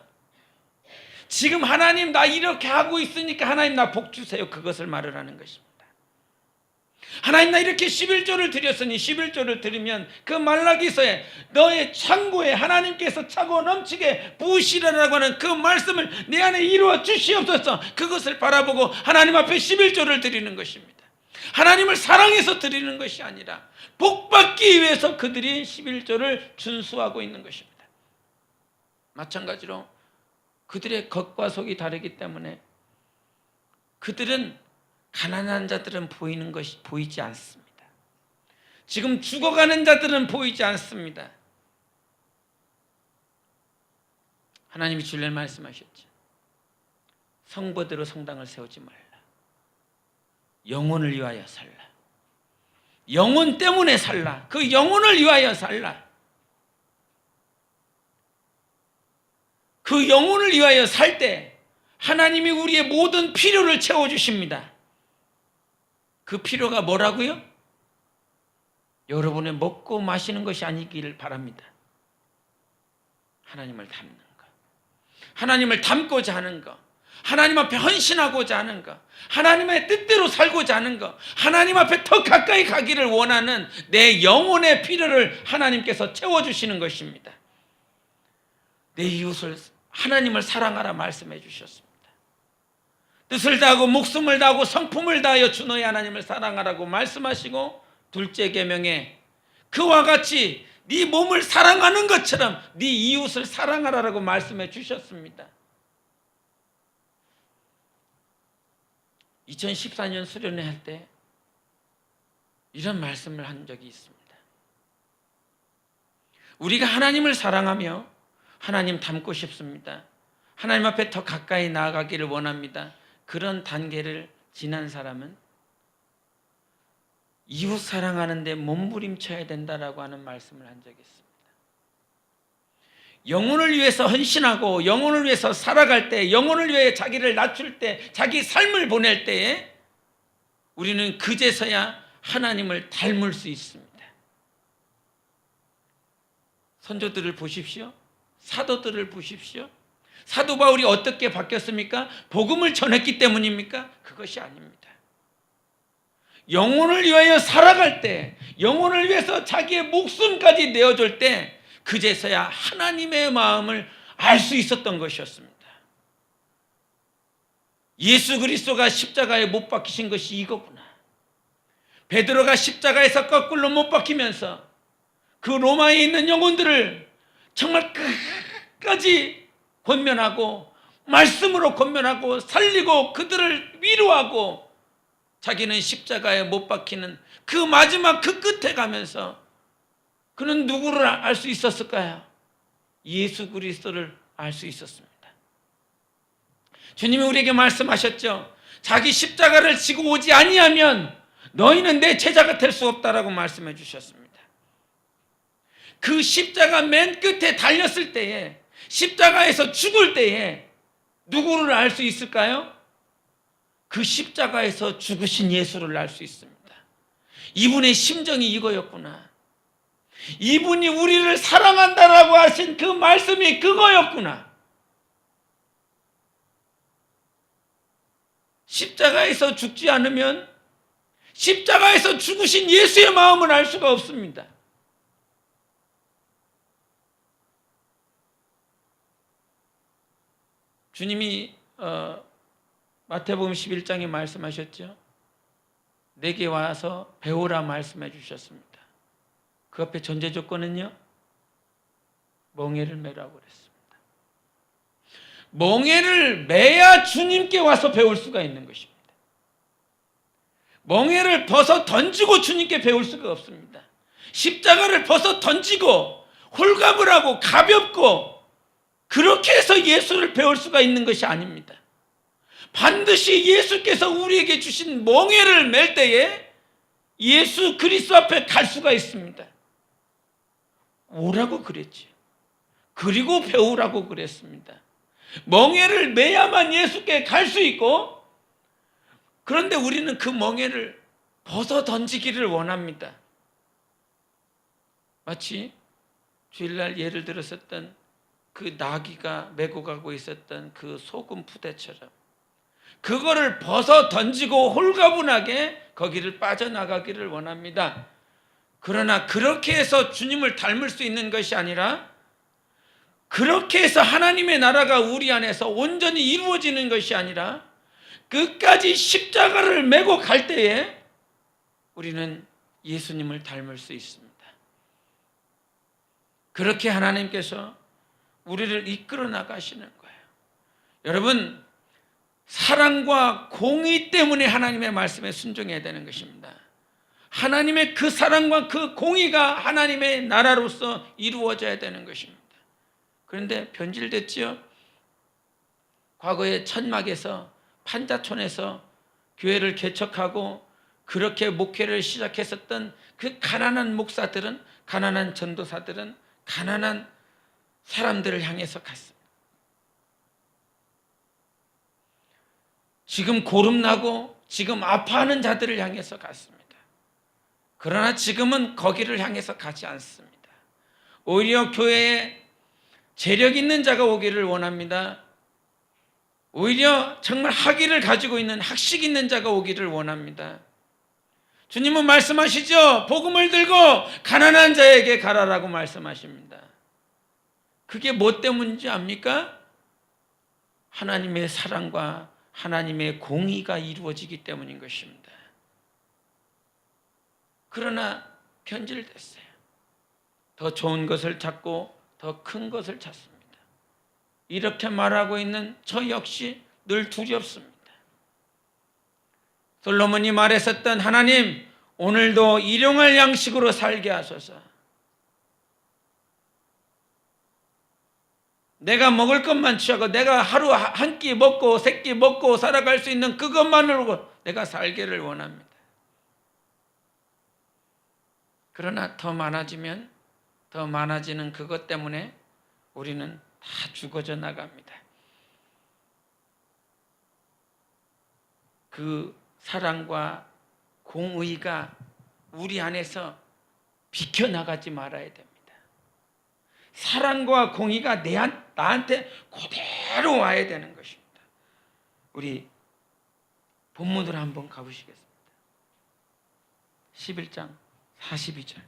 지금 하나님 나 이렇게 하고 있으니까 하나님 나 복 주세요. 그것을 말을 하는 것입니다. 하나님 나 이렇게 11조를 드렸으니 11조를 드리면 그 말라기서에 너의 창고에 하나님께서 차고 넘치게 부으시라고 하는 그 말씀을 내 안에 이루어 주시옵소서. 그것을 바라보고 하나님 앞에 11조를 드리는 것입니다. 하나님을 사랑해서 드리는 것이 아니라 복받기 위해서 그들이 11조를 준수하고 있는 것입니다. 마찬가지로 그들의 겉과 속이 다르기 때문에 그들은 가난한 자들은 보이는 것이 보이지 않습니다. 지금 죽어가는 자들은 보이지 않습니다. 하나님이 주일날 말씀하셨죠. 성보대로 성당을 세우지 말라. 영혼을 위하여 살라. 영혼 때문에 살라. 그 영혼을 위하여 살라. 그 영혼을 위하여 살 때 하나님이 우리의 모든 필요를 채워주십니다. 그 필요가 뭐라고요? 여러분의 먹고 마시는 것이 아니기를 바랍니다. 하나님을 닮는 것, 하나님을 닮고자 하는 것, 하나님 앞에 헌신하고자 하는 것, 하나님의 뜻대로 살고자 하는 것, 하나님 앞에 더 가까이 가기를 원하는 내 영혼의 필요를 하나님께서 채워주시는 것입니다. 내 이웃을 하나님을 사랑하라 말씀해 주셨습니다. 뜻을 다하고 목숨을 다하고 성품을 다하여 주 너의 하나님을 사랑하라고 말씀하시고, 둘째 계명에 그와 같이 네 몸을 사랑하는 것처럼 네 이웃을 사랑하라고 말씀해 주셨습니다. 2014년 수련회 할 때 이런 말씀을 한 적이 있습니다. 우리가 하나님을 사랑하며 하나님 닮고 싶습니다. 하나님 앞에 더 가까이 나아가기를 원합니다. 그런 단계를 지난 사람은 이웃 사랑하는데 몸부림쳐야 된다라고 하는 말씀을 한 적이 있습니다. 영혼을 위해서 헌신하고 영혼을 위해서 살아갈 때, 영혼을 위해 자기를 낮출 때, 자기 삶을 보낼 때에 우리는 그제서야 하나님을 닮을 수 있습니다. 선조들을 보십시오. 사도들을 보십시오. 사도 바울이 어떻게 바뀌었습니까? 복음을 전했기 때문입니까? 그것이 아닙니다. 영혼을 위하여 살아갈 때, 영혼을 위해서 자기의 목숨까지 내어줄 때 그제서야 하나님의 마음을 알 수 있었던 것이었습니다. 예수 그리스도가 십자가에 못 박히신 것이 이거구나. 베드로가 십자가에서 거꾸로 못 박히면서 그 로마에 있는 영혼들을 정말 끝까지 권면하고 말씀으로 권면하고 살리고 그들을 위로하고, 자기는 십자가에 못 박히는 그 마지막 그 끝에 가면서 그는 누구를 알 수 있었을까요? 예수 그리스도를 알 수 있었습니다. 주님이 우리에게 말씀하셨죠. 자기 십자가를 지고 오지 아니하면 너희는 내 제자가 될 수 없다라고 말씀해 주셨습니다. 그 십자가 맨 끝에 달렸을 때에, 십자가에서 죽을 때에 누구를 알 수 있을까요? 그 십자가에서 죽으신 예수를 알 수 있습니다. 이분의 심정이 이거였구나. 이분이 우리를 사랑한다라고 하신 그 말씀이 그거였구나. 십자가에서 죽지 않으면 십자가에서 죽으신 예수의 마음을 알 수가 없습니다. 주님이 마태복음 11장에 말씀하셨죠. 내게 와서 배우라 말씀해 주셨습니다. 그 앞에 전제 조건은요, 멍에를 매라고 그랬습니다. 멍에를 매야 주님께 와서 배울 수가 있는 것입니다. 멍에를 벗어 던지고 주님께 배울 수가 없습니다. 십자가를 벗어 던지고 홀갑을 하고 가볍고 그렇게 해서 예수를 배울 수가 있는 것이 아닙니다. 반드시 예수께서 우리에게 주신 멍에를 맬 때에 예수 그리스도 앞에 갈 수가 있습니다. 오라고 그랬지. 그리고 배우라고 그랬습니다. 멍에를 매야만 예수께 갈 수 있고, 그런데 우리는 그 멍에를 벗어 던지기를 원합니다. 마치 주일날 예를 들었었던 그 나귀가 메고 가고 있었던 그 소금 부대처럼 그거를 벗어 던지고 홀가분하게 거기를 빠져나가기를 원합니다. 그러나 그렇게 해서 주님을 닮을 수 있는 것이 아니라 그렇게 해서 하나님의 나라가 우리 안에서 온전히 이루어지는 것이 아니라 끝까지 십자가를 메고 갈 때에 우리는 예수님을 닮을 수 있습니다. 그렇게 하나님께서 우리를 이끌어 나가시는 거예요. 여러분, 사랑과 공의 때문에 하나님의 말씀에 순종해야 되는 것입니다. 하나님의 그 사랑과 그 공의가 하나님의 나라로서 이루어져야 되는 것입니다. 그런데 변질됐지요. 과거에 천막에서 판자촌에서 교회를 개척하고 그렇게 목회를 시작했었던 그 가난한 목사들은, 가난한 전도사들은 가난한 사람들을 향해서 갔습니다. 지금 고름나고 지금 아파하는 자들을 향해서 갔습니다. 그러나 지금은 거기를 향해서 가지 않습니다. 오히려 교회에 재력 있는 자가 오기를 원합니다. 오히려 정말 학위를 가지고 있는 학식 있는 자가 오기를 원합니다. 주님은 말씀하시죠. 복음을 들고 가난한 자에게 가라라고 말씀하십니다. 그게 뭐 때문인지 압니까? 하나님의 사랑과 하나님의 공의가 이루어지기 때문인 것입니다. 그러나 변질됐어요. 더 좋은 것을 찾고 더 큰 것을 찾습니다. 이렇게 말하고 있는 저 역시 늘 두렵습니다. 솔로몬이 말했었던 하나님, 오늘도 일용할 양식으로 살게 하소서. 내가 먹을 것만 취하고 내가 하루 한 끼 먹고 세 끼 먹고 살아갈 수 있는 그것만으로 내가 살기를 원합니다. 그러나 더 많아지면 더 많아지는 그것 때문에 우리는 다 죽어져 나갑니다. 그 사랑과 공의가 우리 안에서 비켜나가지 말아야 됩니다. 사랑과 공의가 나한테 그대로 와야 되는 것입니다. 우리 본문으로 한번 가보시겠습니다. 11장 42절.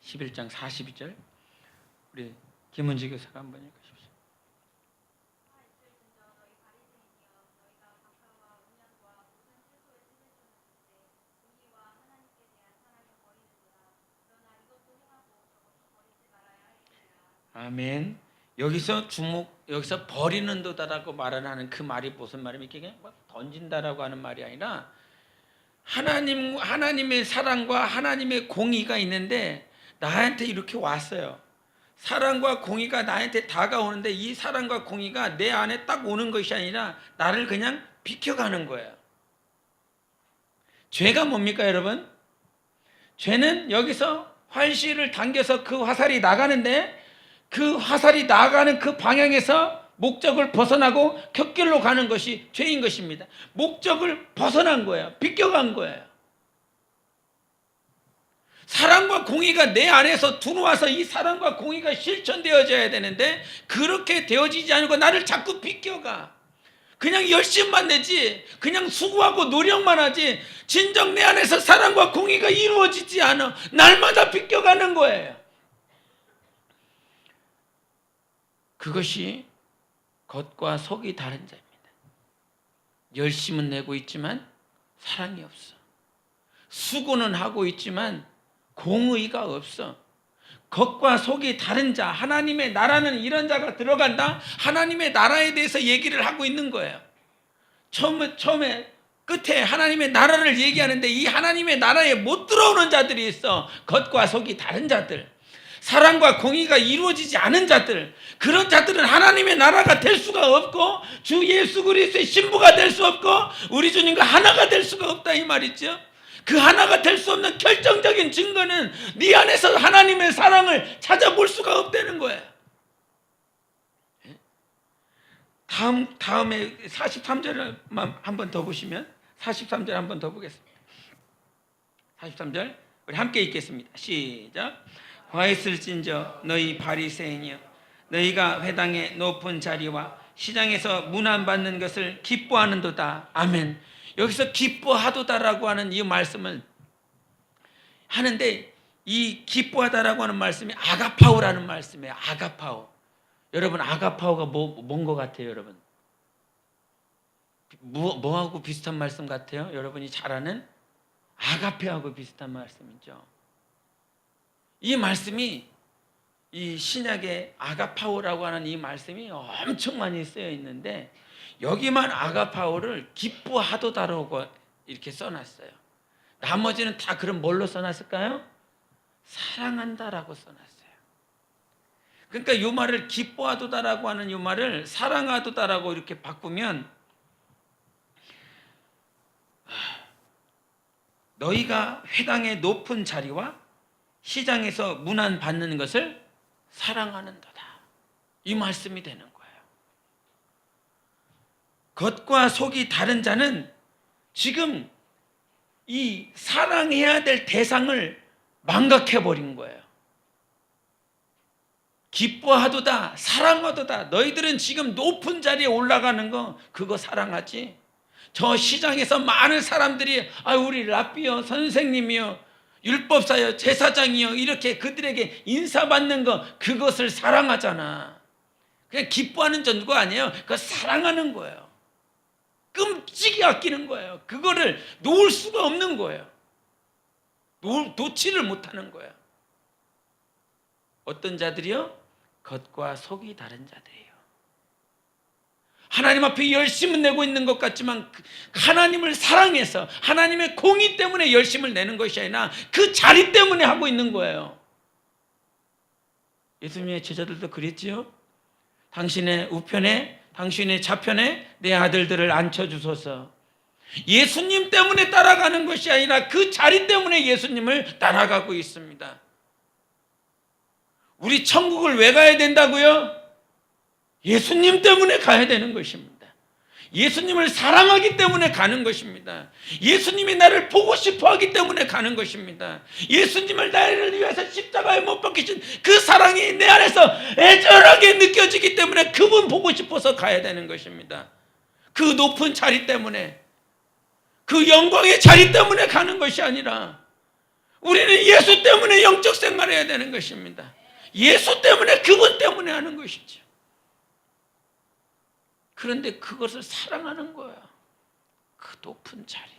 11장 42절. 우리 김은지 교사가 한번 읽으십시오. 아멘. 여기서 버리는 도다라고 말하는 그 말이 무슨 말입니까? 그냥 막 던진다라고 하는 말이 아니라 하나님의 사랑과 하나님의 공의가 있는데 나한테 이렇게 왔어요. 사랑과 공의가 나한테 다가오는데 이 사랑과 공의가 내 안에 딱 오는 것이 아니라 나를 그냥 비켜가는 거예요. 죄가 뭡니까, 여러분? 죄는 여기서 활시를 당겨서 그 화살이 나가는데 그 화살이 나가는 그 방향에서 목적을 벗어나고 곁길로 가는 것이 죄인 것입니다. 목적을 벗어난 거예요. 비껴간 거예요. 사랑과 공의가 내 안에서 들어와서 이 사랑과 공의가 실천되어져야 되는데 그렇게 되어지지 않고 나를 자꾸 비껴가. 그냥 열심만 내지, 그냥 수고하고 노력만 하지 진정 내 안에서 사랑과 공의가 이루어지지 않아. 날마다 비껴가는 거예요. 그것이 겉과 속이 다른 자입니다. 열심은 내고 있지만 사랑이 없어. 수고는 하고 있지만 공의가 없어. 겉과 속이 다른 자, 하나님의 나라는 이런 자가 들어간다. 하나님의 나라에 대해서 얘기를 하고 있는 거예요. 처음에 끝에 하나님의 나라를 얘기하는데 이 하나님의 나라에 못 들어오는 자들이 있어. 겉과 속이 다른 자들, 사랑과 공의가 이루어지지 않은 자들, 그런 자들은 하나님의 나라가 될 수가 없고 주 예수 그리스도의 신부가 될 수 없고 우리 주님과 하나가 될 수가 없다 이 말이죠. 그 하나가 될 수 없는 결정적인 증거는 네 안에서 하나님의 사랑을 찾아볼 수가 없다는 거예요. 다음에 43절만 한 번 더 보시면 43절 한 번 더 보겠습니다. 43절 우리 함께 읽겠습니다. 시작. 화 있을진저 너희 바리새인이여 너희가 회당의 높은 자리와 시장에서 문안받는 것을 기뻐하는도다. 아멘. 여기서 기뻐하도다라고 하는 이 말씀을 하는데 이 기뻐하다라고 하는 말씀이 아가파오라는 말씀이에요. 아가파오. 여러분 아가파오가 뭔 것 같아요, 여러분? 뭐하고 비슷한 말씀 같아요? 여러분이 잘 아는 아가페하고 비슷한 말씀이죠. 이 말씀이 이 신약의 아가파오라고 하는 이 말씀이 엄청 많이 쓰여 있는데 여기만 아가파오를 기뻐하도다라고 이렇게 써놨어요. 나머지는 다 그럼 뭘로 써놨을까요? 사랑한다라고 써놨어요. 그러니까 이 말을 기뻐하도다라고 하는 이 말을 사랑하도다라고 이렇게 바꾸면 너희가 회당의 높은 자리와 시장에서 문안 받는 것을 사랑하는도다. 이 말씀이 되는 거예요. 겉과 속이 다른 자는 지금 이 사랑해야 될 대상을 망각해버린 거예요. 기뻐하도다, 사랑하도다. 너희들은 지금 높은 자리에 올라가는 거 그거 사랑하지? 저 시장에서 많은 사람들이 우리 랍비요, 선생님이요, 율법사요, 제사장이요 이렇게 그들에게 인사받는 거 그것을 사랑하잖아. 그냥 기뻐하는 정도가 아니에요. 그거 사랑하는 거예요. 끔찍이 아끼는 거예요. 그거를 놓을 수가 없는 거예요. 놓지를 못하는 거예요. 어떤 자들이요? 겉과 속이 다른 자들이에요. 하나님 앞에 열심을 내고 있는 것 같지만 하나님을 사랑해서 하나님의 공의 때문에 열심을 내는 것이 아니라 그 자리 때문에 하고 있는 거예요. 예수님의 제자들도 그랬지요. 당신의 우편에 당신의 좌편에 내 아들들을 앉혀주소서. 예수님 때문에 따라가는 것이 아니라 그 자리 때문에 예수님을 따라가고 있습니다. 우리 천국을 왜 가야 된다고요? 예수님 때문에 가야 되는 것입니다. 예수님을 사랑하기 때문에 가는 것입니다. 예수님이 나를 보고 싶어 하기 때문에 가는 것입니다. 예수님을 나를 위해서 십자가에 못 박히신 그 사랑이 내 안에서 애절하게 느껴지기 때문에 그분 보고 싶어서 가야 되는 것입니다. 그 높은 자리 때문에, 그 영광의 자리 때문에 가는 것이 아니라 우리는 예수 때문에 영적 생활을 해야 되는 것입니다. 예수 때문에, 그분 때문에 하는 것이죠. 그런데 그것을 사랑하는 거야. 그 높은 자리,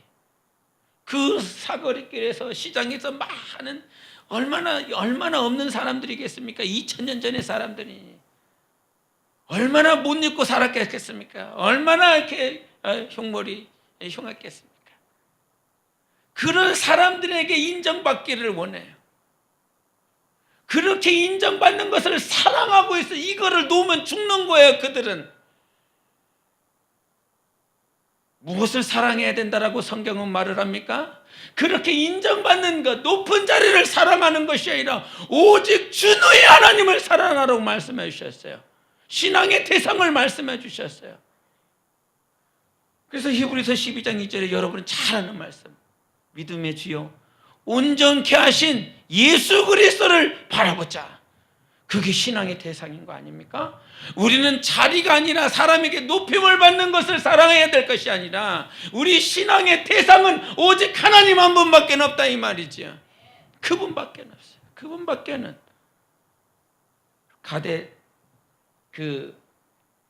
그 사거리길에서 시장에서 많은 얼마나 없는 사람들이겠습니까? 2000년 전의 사람들이 얼마나 못 입고 살았겠습니까? 얼마나 이렇게 흉했겠습니까? 그런 사람들에게 인정받기를 원해요. 그렇게 인정받는 것을 사랑하고 있어. 이거를 놓으면 죽는 거예요. 그들은. 무엇을 사랑해야 된다라고 성경은 말을 합니까? 그렇게 인정받는 것, 높은 자리를 사랑하는 것이 아니라 오직 주의 하나님을 사랑하라고 말씀해 주셨어요. 신앙의 대상을 말씀해 주셨어요. 그래서 히브리서 12장 2절에 여러분은 잘 아는 말씀, 믿음의 주요 온전케 하신 예수 그리스도를 바라보자. 그게 신앙의 대상인 거 아닙니까? 우리는 자리가 아니라 사람에게 높임을 받는 것을 사랑해야 될 것이 아니라 우리 신앙의 대상은 오직 하나님 한 분밖에 없다 이 말이지요. 그분밖에 없어요. 그분밖에는. 가대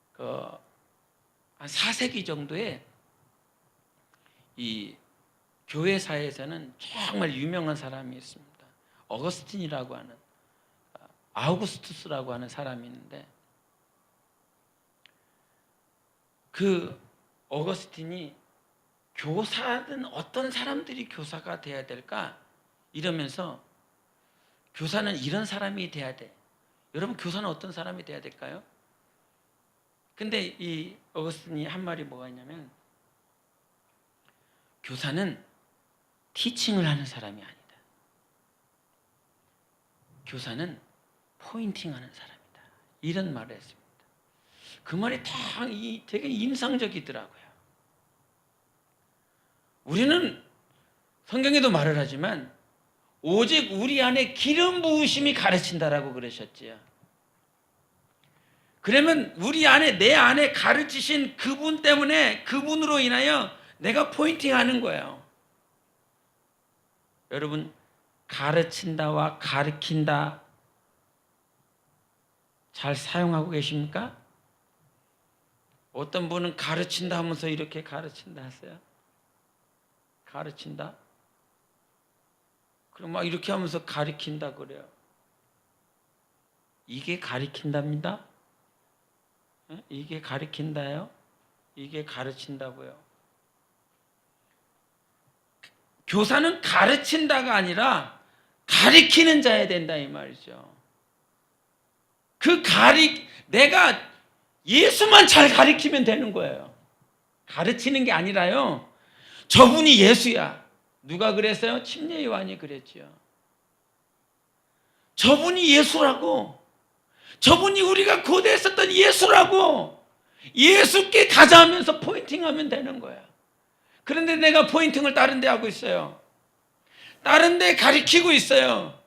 한 4세기 정도에 이 교회사에서는 정말 유명한 사람이 있습니다. 어거스틴이라고 하는, 아우구스투스라고 하는 사람이 있는데, 그 어거스틴이 교사는 어떤 사람들이 교사가 돼야 될까 이러면서 교사는 이런 사람이 돼야 돼. 여러분, 교사는 어떤 사람이 돼야 될까요? 근데 이 어거스틴이 한 말이 뭐가 있냐면, 교사는 티칭을 하는 사람이 아니다. 교사는 포인팅하는 사람이다. 이런 말을 했습니다. 그 말이 되게 인상적이더라고요. 우리는 성경에도 말을 하지만 오직 우리 안에 기름 부으심이 가르친다라고 그러셨지요. 그러면 우리 안에, 내 안에 가르치신 그분 때문에, 그분으로 인하여 내가 포인팅하는 거예요. 여러분, 가르친다와 가르친다 잘 사용하고 계십니까? 어떤 분은 가르친다 하면서 이렇게 가르친다 하세요. 가르친다? 그럼 막 이렇게 하면서 가르친다 그래요. 이게 가르친답니다. 이게 가르친다요? 이게 가르친다고요. 교사는 가르친다가 아니라 가르치는 자야 된다 이 말이죠. 내가 예수만 잘 가르치면 되는 거예요. 가르치는 게 아니라요. 저분이 예수야. 누가 그랬어요? 침례 요한이 그랬죠. 저분이 예수라고. 저분이 우리가 고대에 썼던 예수라고. 예수께 가자 하면서 포인팅하면 되는 거야. 그런데 내가 포인팅을 다른 데 하고 있어요. 다른 데 가리키고 있어요.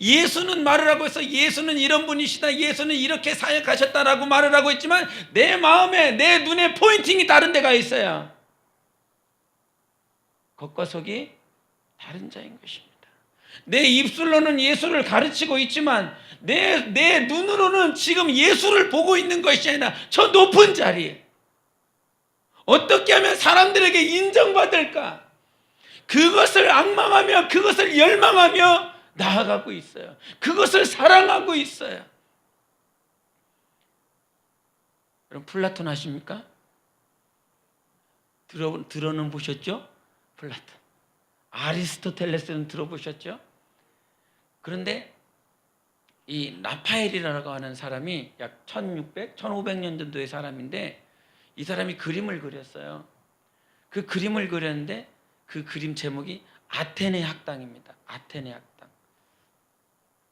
예수는 말을 하고 있어. 예수는 이런 분이시다. 예수는 이렇게 사역하셨다라고 말을 하고 있지만 내 마음에, 내 눈에 포인팅이 다른 데가 있어요. 겉과 속이 다른 자인 것입니다. 내 입술로는 예수를 가르치고 있지만 내 눈으로는 지금 예수를 보고 있는 것이 아니라 저 높은 자리. 어떻게 하면 사람들에게 인정받을까? 그것을 앙망하며 그것을 열망하며 나아가고 있어요. 그것을 사랑하고 있어요. 여러분 플라톤 아십니까? 들어는 보셨죠? 플라톤. 아리스토텔레스는 들어보셨죠? 그런데 이 라파엘이라고 하는 사람이 약 1600, 1500년 정도의 사람인데 이 사람이 그림을 그렸어요. 그 그림을 그렸는데 그 그림 제목이 아테네 학당입니다. 아테네 학당.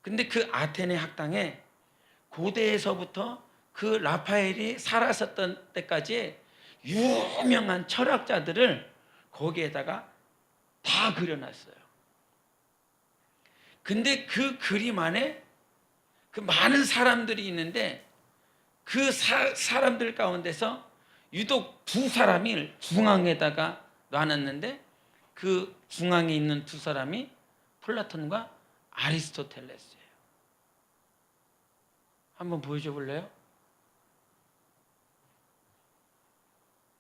근데 그 아테네 학당에 고대에서부터 그 라파엘이 살았었던 때까지 유명한 철학자들을 거기에다가 다 그려놨어요. 근데 그 그림 안에 그 많은 사람들이 있는데 그 사람들 가운데서 유독 두 사람을 중앙에다가 놔놨는데 그 중앙에 있는 두 사람이 플라톤과 아리스토텔레스예요. 한번 보여줘 볼래요?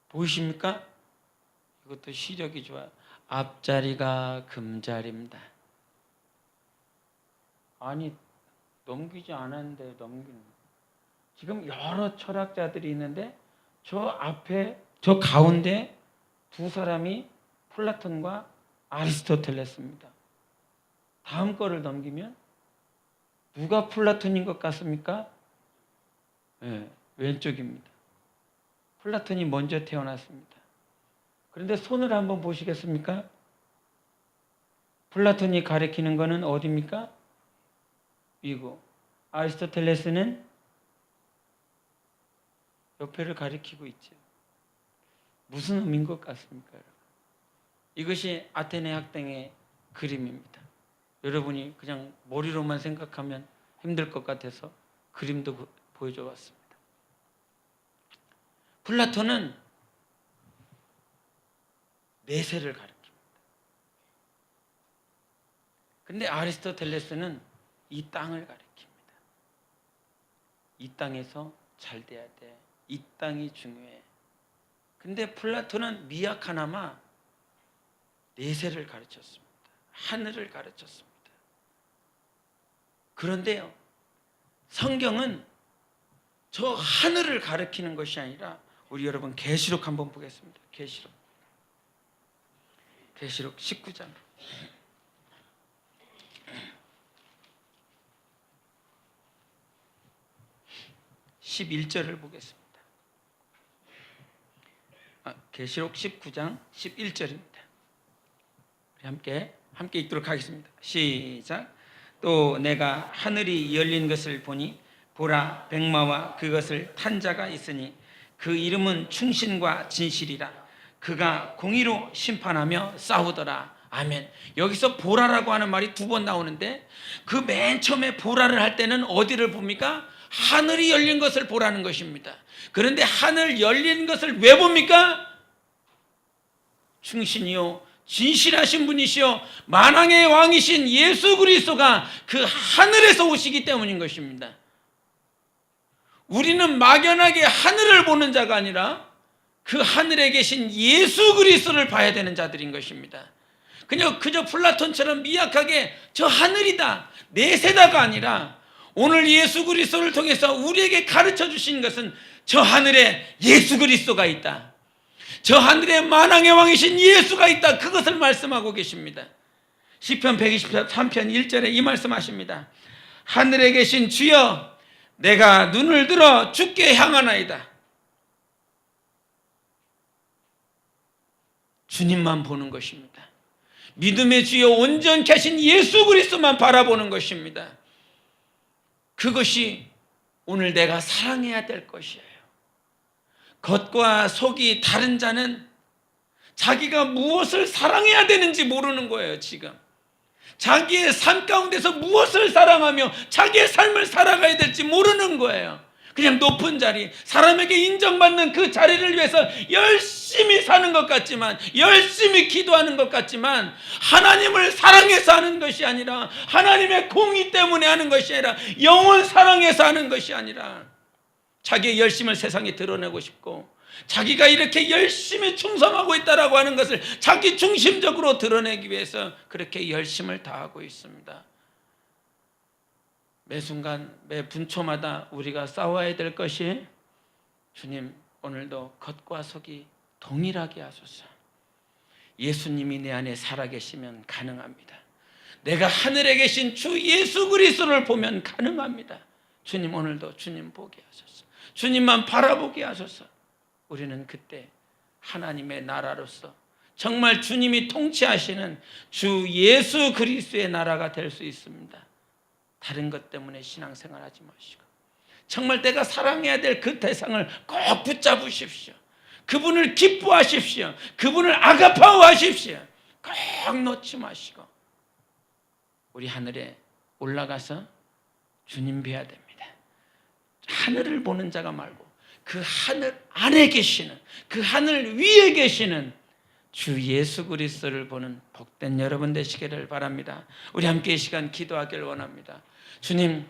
보이십니까? 이것도 시력이 좋아요. 앞자리가 금자리입니다. 아니 넘기지 않았는데 넘기는. 지금 여러 철학자들이 있는데 저 앞에 저 가운데 두 사람이 플라톤과 아리스토텔레스입니다. 다음 거를 넘기면 누가 플라톤인 것 같습니까? 네, 왼쪽입니다. 플라톤이 먼저 태어났습니다. 그런데 손을 한번 보시겠습니까? 플라톤이 가리키는 것은 어디입니까? 위고. 아리스토텔레스는 옆에를 가리키고 있죠. 무슨 의미인 것 같습니까? 여러분? 이것이 아테네 학당의 그림입니다. 여러분이 그냥 머리로만 생각하면 힘들 것 같아서 그림도 보여줘 봤습니다. 플라톤은 내세를 가리킵니다. 근데 아리스토텔레스는 이 땅을 가리킵니다. 이 땅에서 잘 돼야 돼. 이 땅이 중요해. 근데 플라톤은 미약하나마 내세를 가르쳤습니다. 하늘을 가르쳤습니다. 그런데요, 성경은 저 하늘을 가리키는 것이 아니라 우리 여러분 계시록 한번 보겠습니다. 계시록 19장 11절을 보겠습니다. 계시록 19장 11절입니다. 우리 함께 읽도록 하겠습니다. 시작. 또 내가 하늘이 열린 것을 보니 보라 백마와 그것을 탄 자가 있으니 그 이름은 충신과 진실이라. 그가 공의로 심판하며 싸우더라. 아멘. 여기서 보라라고 하는 말이 2번 나오는데 그 맨 처음에 보라를 할 때는 어디를 봅니까? 하늘이 열린 것을 보라는 것입니다. 그런데 하늘 열린 것을 왜 봅니까? 충신이요 진실하신 분이시요 만왕의 왕이신 예수 그리스도가 그 하늘에서 오시기 때문인 것입니다. 우리는 막연하게 하늘을 보는 자가 아니라 그 하늘에 계신 예수 그리스도를 봐야 되는 자들인 것입니다. 그저 플라톤처럼 미약하게 저 하늘이다 내세다가 아니라 오늘 예수 그리스도를 통해서 우리에게 가르쳐 주신 것은 저 하늘에 예수 그리스도가 있다. 저 하늘에 만왕의 왕이신 예수가 있다. 그것을 말씀하고 계십니다. 시편 123편 1절에 이 말씀하십니다. 하늘에 계신 주여 내가 눈을 들어 주께 향하나이다. 주님만 보는 것입니다. 믿음의 주여 온전케 하신 예수 그리스도만 바라보는 것입니다. 그것이 오늘 내가 사랑해야 될 것이에요. 겉과 속이 다른 자는 자기가 무엇을 사랑해야 되는지 모르는 거예요. 지금 자기의 삶 가운데서 무엇을 사랑하며 자기의 삶을 살아가야 될지 모르는 거예요. 그냥 높은 자리, 사람에게 인정받는 그 자리를 위해서 열심히 사는 것 같지만, 열심히 기도하는 것 같지만 하나님을 사랑해서 하는 것이 아니라, 하나님의 공의 때문에 하는 것이 아니라, 영원 사랑해서 하는 것이 아니라 자기의 열심을 세상에 드러내고 싶고 자기가 이렇게 열심히 충성하고 있다라고 하는 것을 자기 중심적으로 드러내기 위해서 그렇게 열심을 다하고 있습니다. 매 순간 매 분초마다 우리가 싸워야 될 것이 주님 오늘도 겉과 속이 동일하게 하소서. 예수님이 내 안에 살아계시면 가능합니다. 내가 하늘에 계신 주 예수 그리스도를 보면 가능합니다. 주님 오늘도 주님 보게 하소서. 주님만 바라보게 하소서. 우리는 그때 하나님의 나라로서 정말 주님이 통치하시는 주 예수 그리스도의 나라가 될 수 있습니다. 다른 것 때문에 신앙생활하지 마시고 정말 내가 사랑해야 될 그 대상을 꼭 붙잡으십시오. 그분을 기뻐하십시오. 그분을 아가파오하십시오. 꼭 놓지 마시고 우리 하늘에 올라가서 주님 뵈야 됩니다. 하늘을 보는 자가 말고 그 하늘 안에 계시는, 그 하늘 위에 계시는 주 예수 그리스도를 보는 복된 여러분 되시기를 바랍니다. 우리 함께 이 시간 기도하기를 원합니다. 주님,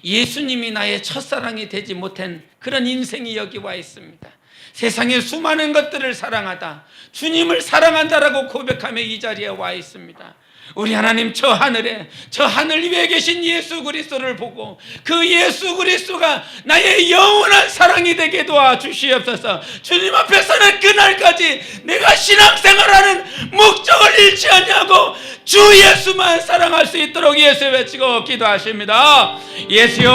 예수님이 나의 첫사랑이 되지 못한 그런 인생이 여기 와 있습니다. 세상의 수많은 것들을 사랑하다 주님을 사랑한다라고 고백하며 이 자리에 와 있습니다. 우리 하나님, 저 하늘 위에 계신 예수 그리스도를 보고 그 예수 그리스도가 나의 영원한 사랑이 되게 도와주시옵소서. 주님 앞에서는 그날까지 내가 신앙생활하는 목적을 잃지 않냐고 주 예수만 사랑할 수 있도록 예수 외치고 기도하십니다. 예수요.